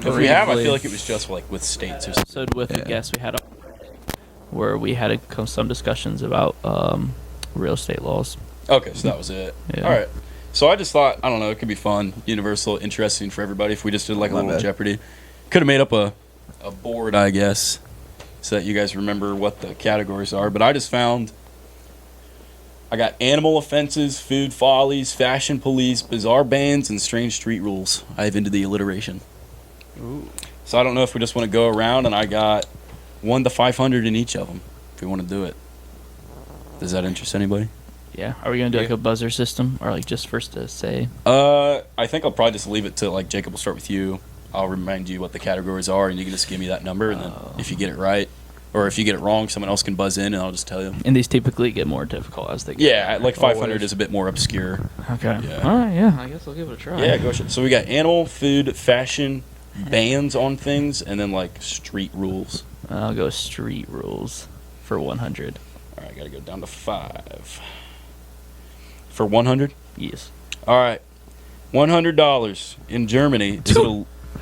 If we have, I Briefly. feel like it was just like with states or something. So with the Yeah. guest we had where we had some discussions about real estate laws. Okay, so that was it. Yeah. All right. So I just thought, I don't know, it could be fun, universal, interesting for everybody if we just did like a My little bad. Jeopardy. Could have made up a board, I guess, so that you guys remember what the categories are. But I just found I got animal offenses, food follies, fashion police, bizarre bans, and strange street rules. I have into the alliteration. Ooh. So I don't know if we just want to go around, and I got 1 to 500 in each of them. If we want to do it, does that interest anybody? Yeah. Are we gonna do like a buzzer system or like just first to say? I think I'll probably just leave it to like Jacob. We'll start with you. I'll remind you what the categories are, and you can just give me that number, and then if you get it right, or if you get it wrong, someone else can buzz in, and I'll just tell you. And these typically get more difficult as they go. Yeah, like 500 Always. is a bit more obscure. Okay. Yeah. All right. Yeah. I guess I'll give it a try. Yeah, go. So we got animal, food, fashion, bans on things, and then like street rules. I'll go street rules for 100. All right, I gotta go down to 5 for 100. Yes. All right, $100 in Germany.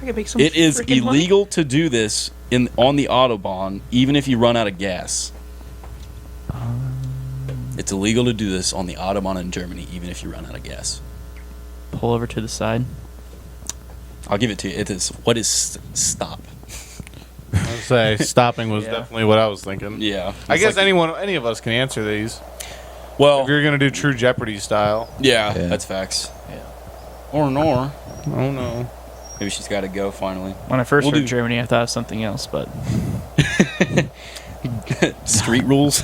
I can make some. It is illegal to do this on the Autobahn, even if you run out of gas. It's illegal to do this on the Autobahn in Germany, even if you run out of gas. Pull over to the side. I'll give it to you. It is what is stop. I would say stopping was Yeah. definitely what I was thinking. Yeah, I it's guess like- any of us can answer these. Well, If you're gonna do True Jeopardy style. yeah, Yeah. that's facts. Yeah. Or Oh no. maybe she's got to go finally. When I first We'll heard do- Germany, I thought of something else, but Street rules.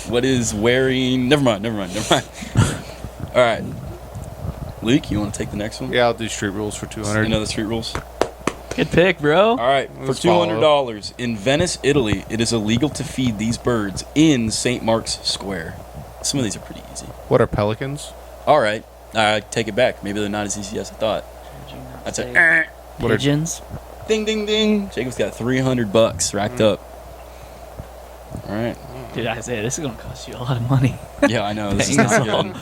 What is wearing? Never mind. All right, Luke, you want to take the next one? Yeah, I'll do street rules for 200. You know the street rules. good pick, bro. All right, for Let's follow. $200 in Venice, Italy, it is illegal to feed these birds in St. Mark's Square. Some of these are pretty easy. What are pelicans? All right, I take it back. Maybe they're not as easy as I thought. That's a What are Pigeons. ding, ding, ding. Jacob's got $300 racked up. All right. Dude, Isaiah, this is gonna cost you a lot of money. Yeah, I know this is Dang, not that's all. good. Maybe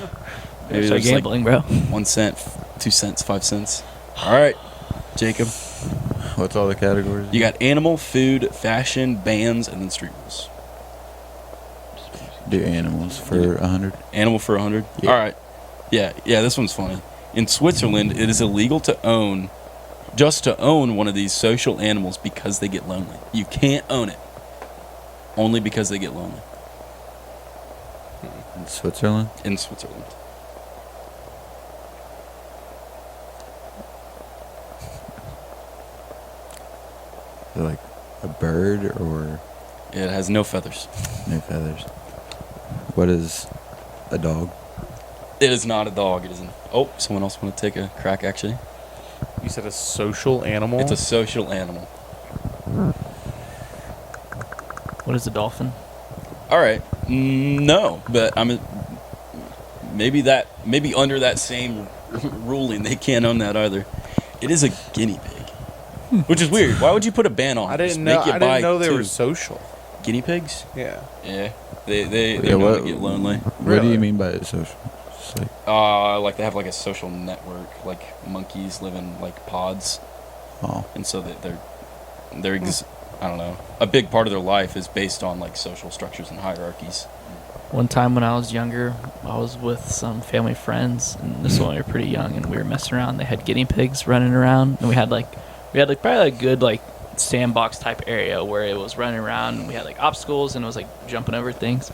Start there's like gambling, bro. 1 cent, 2 cents, 5 cents. All right, Jacob. What's all the categories? You got animal, food, fashion, bands, and then street rules. Do animals for 100. Animal for 100. Yeah. All right. Yeah. This one's funny. In Switzerland, it is illegal to own one of these social animals because they get lonely. You can't own it. Only because they get lonely. In Switzerland? In Switzerland. Is it like a bird or It has no feathers. no feathers? What is a dog? It is not a dog. It is an. Oh, someone else want to take a crack? Actually, You said a social animal? it's a social animal. What is a dolphin? All right. No, but maybe under that same ruling they can't own that either. It is a guinea pig, which is weird. Why would you put a ban on? I it? didn't Just know. make you I buy didn't know they two. were social. Guinea pigs. Yeah. Yeah, they Yeah, don't what- get lonely. What do Really? you mean by social? Just like, Like they have like a social network. Like monkeys live in like pods, oh, and so I don't know. A big part of their life is based on like social structures and hierarchies. One time when I was younger, I was with some family friends, and this one we were pretty young, and we were messing around. They had guinea pigs running around, and we had probably a good like sandbox type area where it was running around, and we had like obstacles, and it was like jumping over things.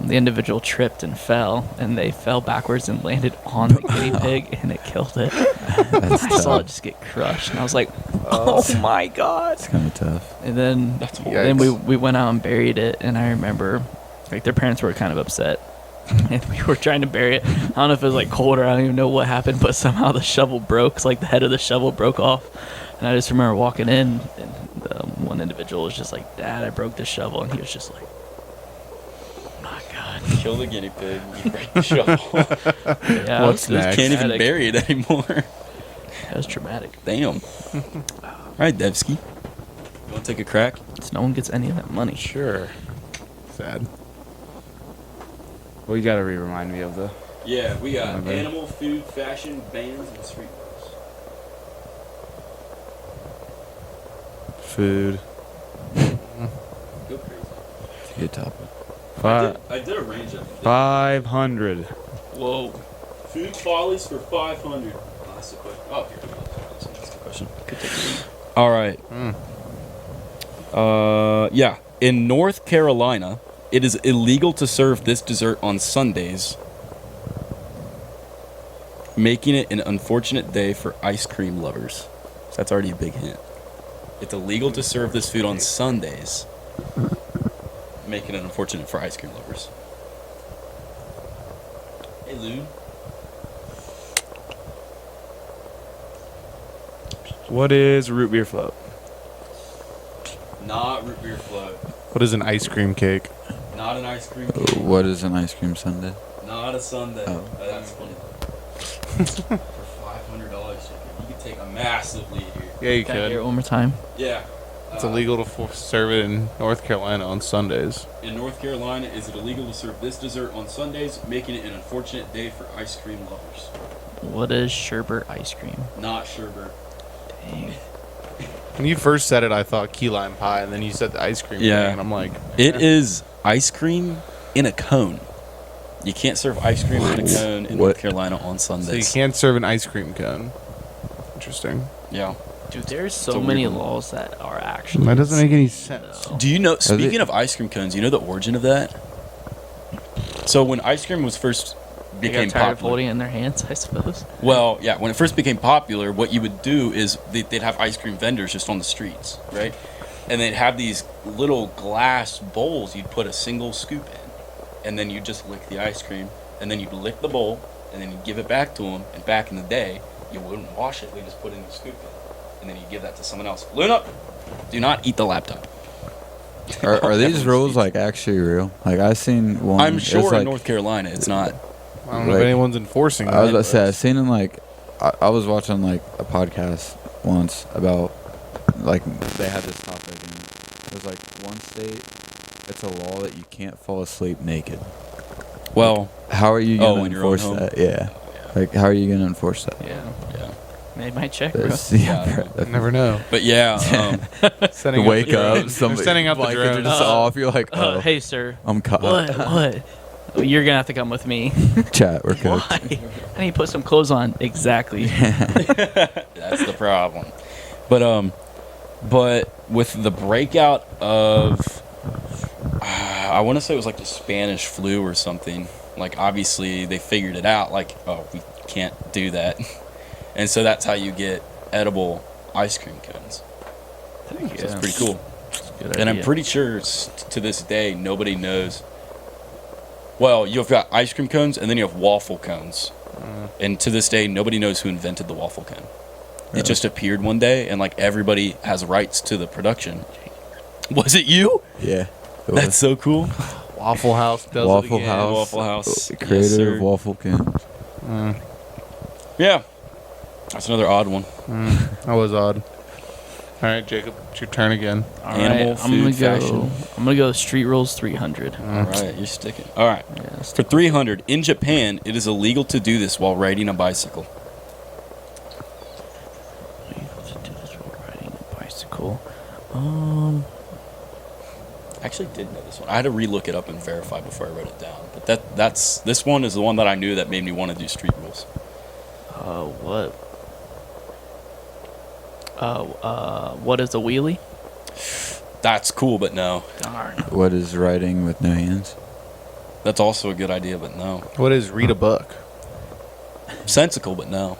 The individual tripped and fell, and they fell backwards and landed on the guinea pig, and it killed it. that's I saw it tough. just get crushed, and I was like, "Oh my god!" It's kind of tough. And then That's then Yikes. we went out and buried it, and I remember like their parents were kind of upset, and we were trying to bury it. I don't know if it was like cold or I don't even know what happened, but somehow the shovel broke. It's like the head of the shovel broke off, and I just remember walking in, and one individual was just like, "Dad, I broke the shovel," and he was just like, "Oh my god." Kill the guinea pig. You break the shovel. Yeah, What's it was next? Can't even traumatic. bury it anymore. That was traumatic. Damn. All right, Devsky. You want to take a crack? So no one gets any of that money. Sure. Sad. Well, you gotta remind me of the. Yeah, we got Okay. animal, food, fashion, bands, and street rules. Food. Go crazy. Good topic. I did a range of 500. Whoa. food follies for 500. Oh, that's a quick. Oh, here we go. That's a question. All right. Yeah. In North Carolina, it is illegal to serve this dessert on Sundays, making it an unfortunate day for ice cream lovers. So that's already a big hint. It's illegal to serve this food on Sundays, making it unfortunate for ice cream lovers. Hey, Lou. What is root beer float? Not root beer float. What is an ice cream cake? Not an ice cream cake. What is an ice cream sundae? Not a sundae. Oh. That's funny. For $500, you could take a massive lead here. Yeah, you Can I hear it could. one more time? Yeah. It's illegal to serve it in North Carolina on Sundays. In North Carolina, is it illegal to serve this dessert on Sundays, making it an unfortunate day for ice cream lovers? What is sherbet ice cream? Not sherbet. Dang. When you first said it, I thought key lime pie, and then you said the ice cream Yeah. thing, and I'm like, It is ice cream in a cone. You can't serve ice cream in a cone in North What? Carolina on so you Sundays. can't serve an ice cream cone. Interesting. Yeah. Dude, there's a so weird many one. laws that are actually. That doesn't make any insane, sense. though. Do you know, they- speaking of ice cream cones, you know the origin of that? So when ice cream was first They became got tired of popular. holding it in their hands, I suppose. Well, yeah, when it first became popular, what you would do is they'd have ice cream vendors just on the streets, right? And they'd have these little glass bowls you'd put a single scoop in. And then you'd just lick the ice cream. And then you'd lick the bowl. And then you'd give it back to them. And back in the day, you wouldn't wash it. They just put in the scoop in. And then you'd give that to someone else. Luna, do not eat the laptop. Are these Everyone's rules feet. like actually real? Like I seen one. I'm it's sure like, in North Carolina it's not. I don't know if Like, anyone's enforcing that. I was about to say I but- seen in like I was watching like a podcast once about like they had this topic and it was like one state it's a law that you can't fall asleep naked. Well, How are you Oh, gonna in your own enforce home? that? Yeah. Like how are you gonna enforce that? Yeah. yeah. They might check, bro. That's- Yeah, bro, I that's- Never know. But yeah, Sending You out wake the up, drones. somebody They're sending out the blankets are drones. just off. You're like, oh, Hey, sir. I'm caught. What? What? Oh, you're gonna have to come with me. Chat, we're cooked. Why? I need to put some clothes on. Exactly. that's the problem. But with the breakout of, I want to say it was like the Spanish flu or something. Like obviously they figured it out. Like, oh, we can't do that, and so that's how you get edible ice cream cones. So it's pretty cool. Good And I'm idea. pretty sure to this day nobody knows. Well, you've got ice cream cones and then you have waffle cones. And to this day nobody knows who invented the waffle cone. It just appeared one day and like everybody has rights to the production. Was it you? Yeah. it That's was. so cool. Waffle House does Waffle it again. House. Waffle House. The Yes, creator sir. of waffle cones. Yeah. That's another odd one. That was odd. All right, Jacob, it's your turn again. All Animal, I'm gonna food, go. fashion. I'm gonna go street rules 300. All right, you're sticking. All right. Yeah, let's For 300, in Japan, it is illegal to do this while riding a bicycle. do this while riding a bicycle. I actually did know this one. I had to relook it up and verify before I wrote it down. But that's this one is the one that I knew that made me want to do street rules. What? What is a wheelie? That's cool, but no. Darn. What is writing with no hands? That's also a good idea, but no. What is read a book? Sensical, but no.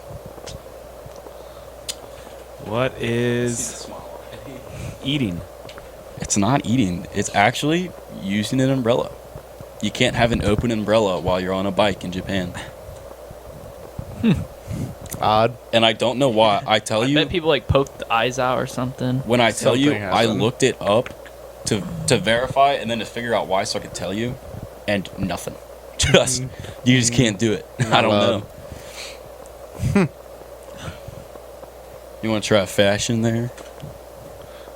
What is eating? It's not eating. It's actually using an umbrella. You can't have an open umbrella while you're on a bike in Japan. Odd. And I don't know why. I tell I you, bet people like poke the eyes out or something. when I tell you, Something I happened. looked it up to verify and then to figure out why so I could tell you, and nothing. Just you just can't do it. I don't allowed. know. You want to try fashion there?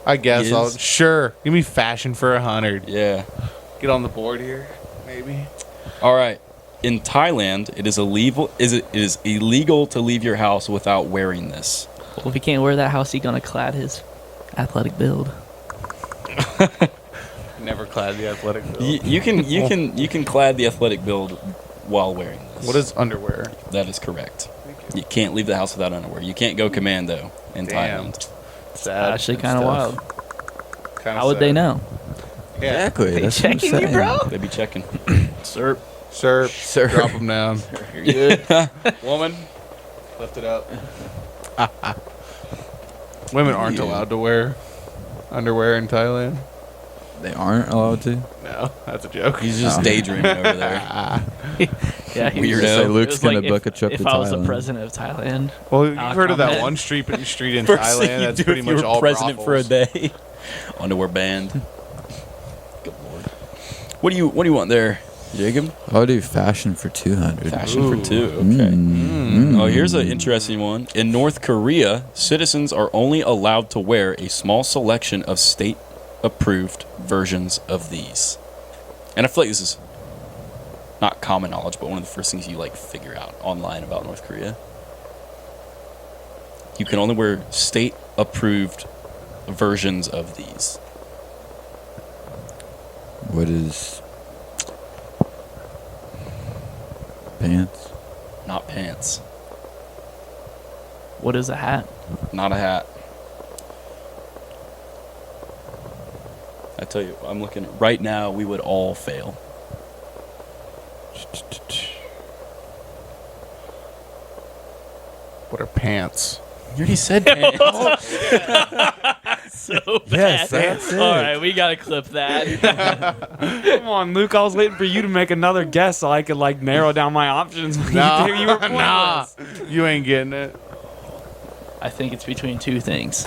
I guess Is- I'll. Sure. Give me fashion for 100. Yeah. Get on the board here, maybe. All right. In Thailand, it is illegal. It is illegal to leave your house without wearing this. Well, if he can't wear that, how's he gonna clad his athletic build? Never clad the athletic build. You can clad the athletic build while wearing this. What is underwear? That is correct. You can't leave the house without underwear. You can't go commando in Damn. Thailand. Sad. Actually, kind of stuff. wild. Kinda How would they sad. know? Yeah. Exactly. They That's what I'm checking you, saying. bro? They be checking. Sir. Sir, Sir. drop them down. You're good. Woman, lift it up. Women aren't Yeah. allowed to wear underwear in Thailand. They aren't allowed to. No, that's a joke. He's just daydreaming over there. Yeah, he Weirdo. was Say it Luke's was gonna like book a trip if to I was the Thailand. president of Thailand. Well, you've heard of that comment. one street in First Thailand thing you that's do pretty if you much were all president for a brothels. day. Underwear band. Good lord. What do you want there, Jacob? I'll do fashion for 200. Fashion for two. Okay. Mm. Oh, here's an interesting one. In North Korea, citizens are only allowed to wear a small selection of state-approved versions of these. And I feel like this is not common knowledge, but one of the first things you like figure out online about North Korea. You can only wear state-approved versions of these. What is pants? Not pants. What is a hat? Not a hat. I tell you, I'm looking right now. We would all fail. What are pants? You already said pants. So Yes, bad. that's it. All right, we gotta clip that. Come on, Luke. I was waiting for you to make another guess so I could like narrow down my options. Nah, you were pointless. you ain't getting it. I think it's between two things.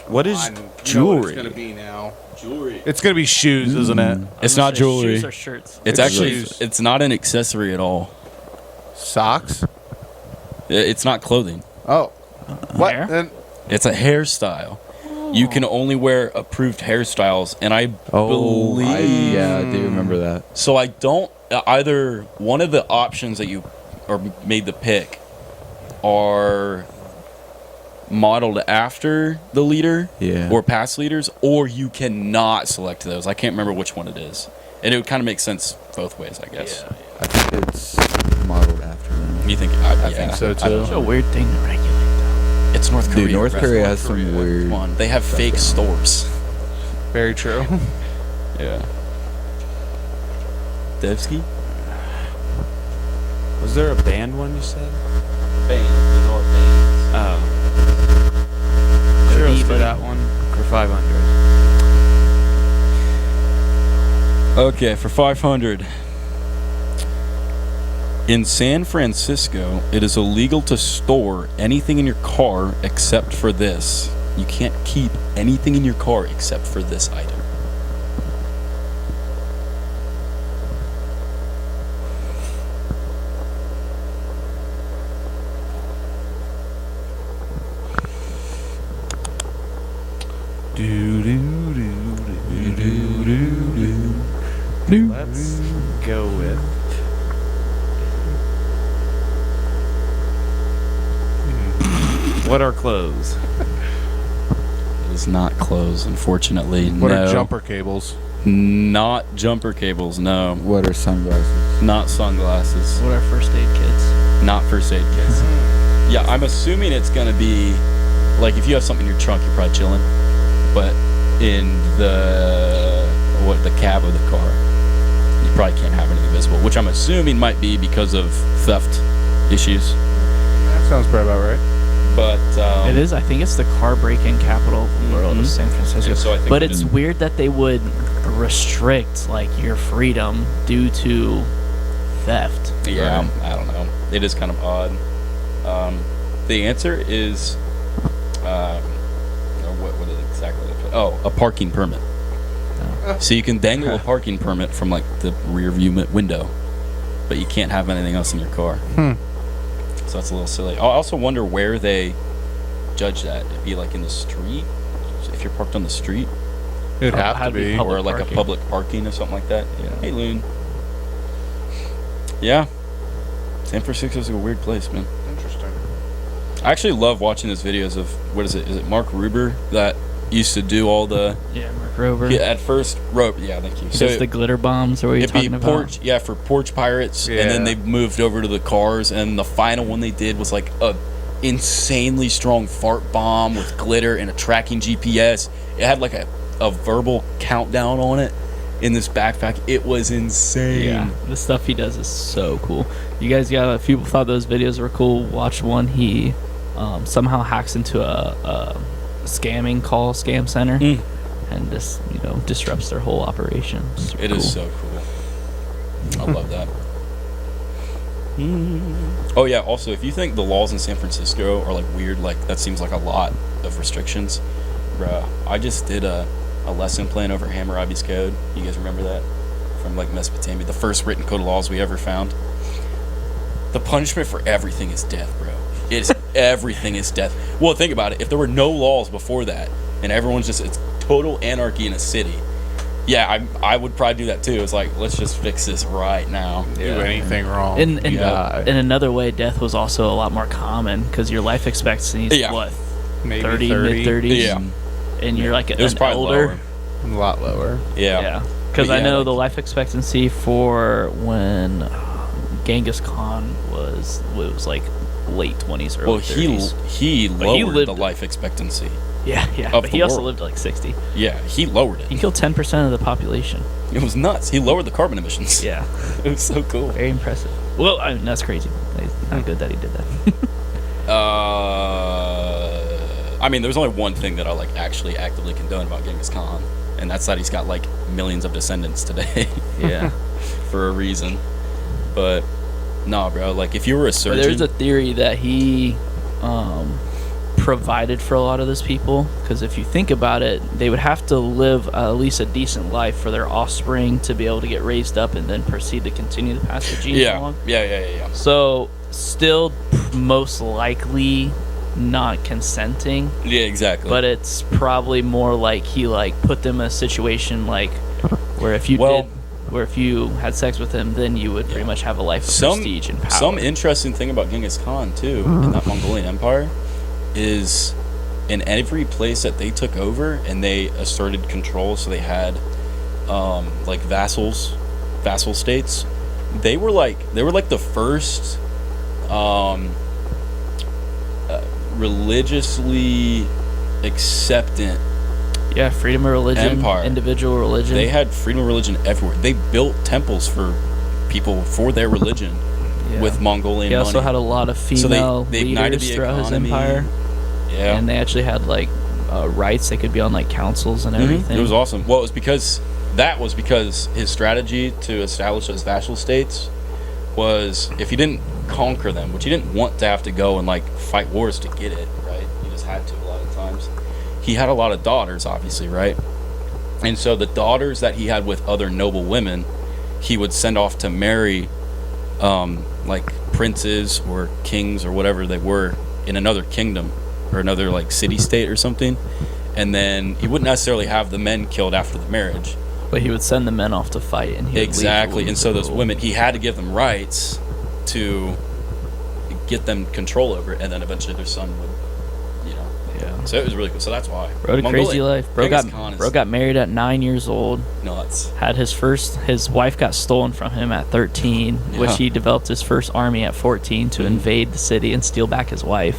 What is I know what jewelry? it's gonna be now. Jewelry. It's gonna be shoes, isn't it? It's I'm gonna not say jewelry. Shoes or shirts. It's It's actually, shoes. it's not an accessory at all. Socks. It's not clothing. Oh, what? Hair? Then It's a hairstyle. You can only wear approved hairstyles, and I believe. Yeah, I do remember that. So I don't. Either one of the options that you or made the pick are modeled after the leader Yeah. or past leaders, or you cannot select those. I can't remember which one it is, and it would kind of make sense both ways, I guess. I think it's modeled after them. You think? I think so too. It's a weird thing to regulate, though. It's North Korea. Dude, North bro. Korea has some weird. Come on, they have stuff fake going on. stores. Very true. Yeah. Devsky? Was there a band one you said? Oh. Sure, let's do that one for 500. Okay, for 500. In San Francisco, it is illegal to store anything in your car except for this. You can't keep anything in your car except for this item. Let's go with. What are clothes? It is not clothes, unfortunately. What no. are jumper cables? Not jumper cables, no. What are sunglasses? Not sunglasses. What are first aid kits? Not first aid kits. Yeah, I'm assuming it's gonna be like if you have something in your trunk, you're probably chilling. But in the cab of the car, you probably can't have anything visible, which I'm assuming might be because of theft issues. That sounds probably about right. But It is. I think it's the car break-in capital of the world, Mhm. of San Francisco. And so I think But it it's is- weird that they would restrict like your freedom due to theft. Yeah, Right. I don't know. It is kind of odd. The answer is, what is it exactly? Oh, a parking permit. So you can dangle a parking permit from like the rear view window, but you can't have anything else in your car. So that's a little silly. I also wonder where they judge that. It'd be like in the street, if you're parked on the street, It'd have Had to to be be. public or like parking. a public parking or something like that. Yeah. Hey, Loon. Yeah, San Francisco's a weird place, man. Interesting. I actually love watching those videos of what is it? Is it Mark Ruber that used to do all the. Yeah, Mark Rober. Yeah, at first, Rope. Yeah, thank you. So the glitter bombs, or what you're it'd be talking about? porch, yeah, for porch pirates, and then Yeah. they moved over to the cars, and the final one they did was like a insanely strong fart bomb with glitter and a tracking GPS. It had like a verbal countdown on it in this backpack. It was insane. Yeah, the stuff he does is so cool. You guys got, if people thought those videos were cool, watch one. He somehow hacks into a scam center and just disrupts their whole operation. It is so cool. I love that. Oh yeah, also if you think the laws in San Francisco are like weird, like that seems like a lot of restrictions, bruh. I just did a lesson plan over Hammurabi's Code. You guys remember that? From like Mesopotamia, the first written code of laws we ever found. The punishment for everything is death, bro. Everything is death. Well, think about it. If there were no laws before that, and everyone's just, it's total anarchy in a city, yeah, I would probably do that too. It's like, let's just fix this right now. Do anything wrong. In you die. another way, death was also a lot more common because your life expectancy is what, Maybe 30, 30. mid-30s? Yeah. And you're like It was an probably elder. A lot lower. Yeah. Yeah. Because But I yeah, know like- the life expectancy for when Genghis Khan was like late 20s, early Well, 30s. he But he lowered lived- the life expectancy. Yeah. of But the he also world. lived like 60. Yeah, he lowered He it. killed 10% of the population. It was nuts. He lowered the carbon emissions. Yeah. It was so cool. Very impressive. Well, I mean, that's crazy. It's not good that he did that. I mean, there's only one thing that I like actually actively condone about Genghis Khan, and that's that he's got like millions of descendants today Yeah. for a reason. But nah, bro. Like, if you were a But surgeon, there's a theory that he provided for a lot of those people, because if you think about it, they would have to live at least a decent life for their offspring to be able to get raised up and then proceed to continue to pass the genes yeah, along. yeah. So still most likely not consenting, Yeah, exactly. but it's probably more like he like put them in a situation like where if you had sex with him, then you would pretty much have a life of prestige and power. Some interesting thing about Genghis Khan too, in that Mongolian Empire, is in every place that they took over and they asserted control, so they had like vassal states. They were like the first religiously acceptant. Yeah, freedom of religion, Empire. individual religion. They had freedom of religion everywhere. They built temples for people for their religion Yeah. with Mongolian He also money. had a lot of So female they ignited leaders the throughout his economy. empire, Yeah. and they actually had like rights. They could be on like councils and everything. It was awesome. Well, it was because his strategy to establish those vassal states was, if you didn't conquer them, which you didn't want to have to go and like fight wars to get it, right? You just had to a lot of times. He had a lot of daughters, obviously, right? And so the daughters that he had with other noble women, he would send off to marry like princes or kings or whatever they were in another kingdom or another like city state or something. And then he wouldn't necessarily have the men killed after the marriage. But he would send the men off to fight, and he would leave the Exactly. women And so to those rule. women, he had to give them rights to get them control over it, and then eventually their son would, Yeah. So it was really cool. So that's why. Rode a crazy Mongolian- life. Bro Genghis Khan is got married at 9 years old. nuts. Had his wife got stolen from him at 13, which Yeah. he developed his first army at 14 to invade the city and steal back his wife.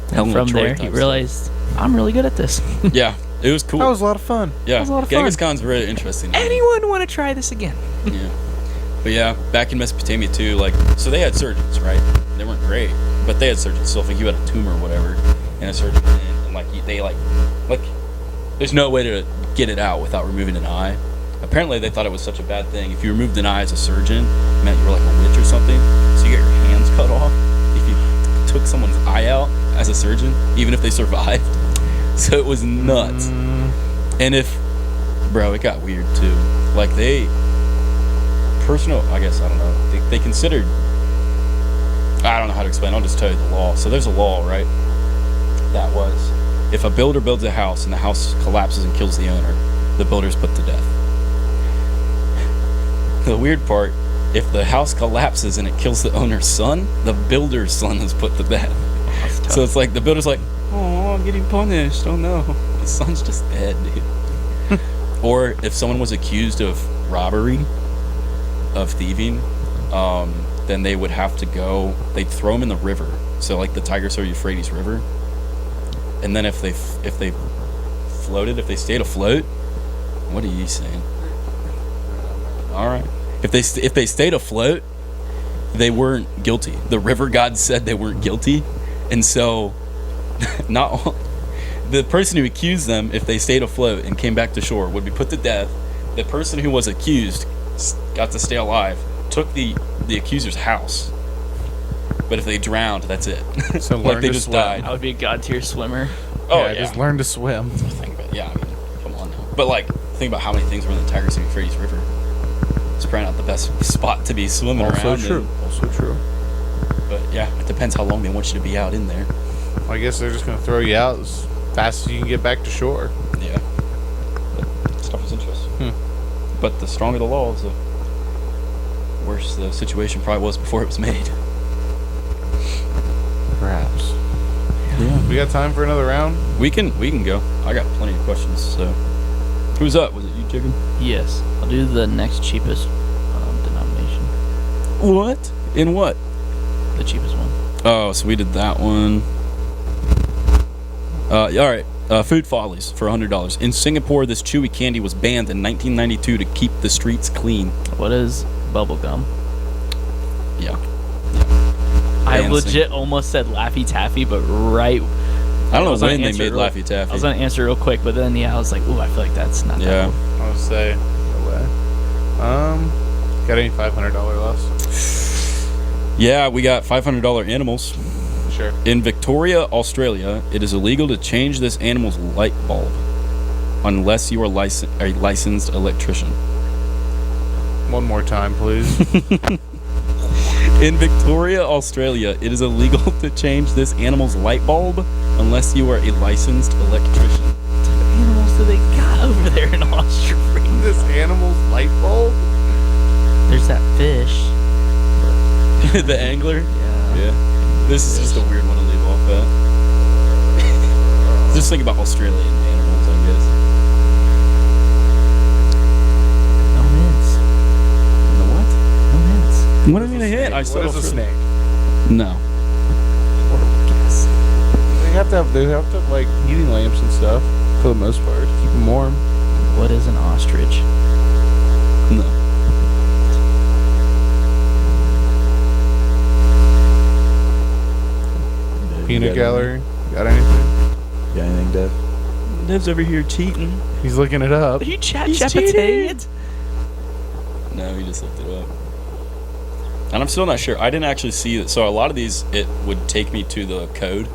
And Helmut from Troy there, type he stuff. realized, I'm really good at this. Yeah, it was cool. That was a lot of fun. Yeah, was a lot of Genghis fun. Khan's really interesting. Anyone want to try this again? Yeah. But yeah, back in Mesopotamia too, like, so they had surgeons, right? They weren't great, but they had surgeons. So if you had a tumor or whatever, and a surgeon went in, and like they like there's no way to get it out without removing an eye. Apparently they thought it was such a bad thing. If you removed an eye as a surgeon, it meant you were like a witch or something. So you get your hands cut off if you took someone's eye out as a surgeon, even if they survived. So it was nuts. And it got weird too. Like I guess, I don't know. They considered, I don't know how to explain. I'll just tell you the law. So there's a law, right? That was, if a builder builds a house and the house collapses and kills the owner, the builder's put to death. The weird part, if the house collapses and it kills the owner's son, the builder's son is put to death. So it's like the builder's like, oh, I'm getting punished. Oh no. the sun's just dead, dude. Or if someone was accused of robbery, of thieving, then they would have to go. They'd throw them in the river. So like the Tigris or Euphrates River. And then if they floated, if they stayed afloat, what are you saying? All right. If they stayed afloat, they weren't guilty. The river god said they weren't guilty, and so the person who accused them, if they stayed afloat and came back to shore, would be put to death. The person who was accused got to stay alive, took the accuser's house. But if they drowned, that's it. So like learn they to just swim. died. I would be a god tier swimmer. Oh yeah, just learn to swim. Think about it. Yeah, I mean, come on now. But like, think about how many things were in the Tigris and Euphrates River. It's probably not the best spot to be swimming Also around. true. Also true. But yeah, it depends how long they want you to be out in there. Well, I guess they're just gonna throw you out as fast as you can get back to shore. Yeah. But stuff is interesting. But the stronger the laws, the worse the situation probably was before it was made. Perhaps. Yeah. We got time for another round? We can go. I got plenty of questions. So, who's up? Was it you, Chicken? Yes, I'll do the next cheapest denomination. What? In what? The cheapest one. Oh, so we did that one. All right. Food follies for $100. In Singapore, this chewy candy was banned in 1992 to keep the streets clean. What is bubble gum? Yeah. I Banned legit almost said Laffy Taffy, but right. I don't know was gonna when they answer made real- Laffy Taffy. I was gonna answer real quick, but then I was like, ooh, I feel like that's not. Yeah. That one. I would say no way. Got any $500 less? Yeah, we got $500 animals. Sure. In Victoria, Australia, it is illegal to change this animal's light bulb unless you are a licensed electrician. One more time, please. In Victoria, Australia, it is illegal to change this animal's light bulb unless you are a licensed electrician. What type of animals do they got over there in Australia? This animal's light bulb? There's that fish. The angler? Yeah. Yeah. This is just a weird one to leave off at. Just think about Australian animals, I guess. No hints. The what? No hints. What do you mean a hint? I What said is a Australia. snake? No. Guess. They have to have like heating lamps and stuff for the most part to keep them warm. What is an ostrich? No. Peanut got gallery. Got anything? Got anything, Dev? Dev's over here cheating. He's looking it up. Are you chat He's GPT cheating. it? No, he just looked it up. And I'm still not sure. I didn't actually see it. So a lot of these, it would take me to the code.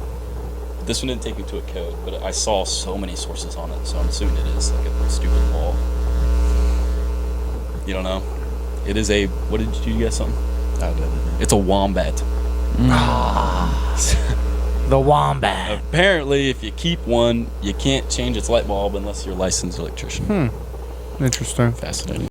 This one didn't take me to a code, but I saw so many sources on it. So I'm assuming it is like a stupid law. You don't know? It is a, what did you guess something? I didn't. It's a wombat. The wombat. Apparently, if you keep one, you can't change its light bulb unless you're a licensed electrician. Interesting. Fascinating.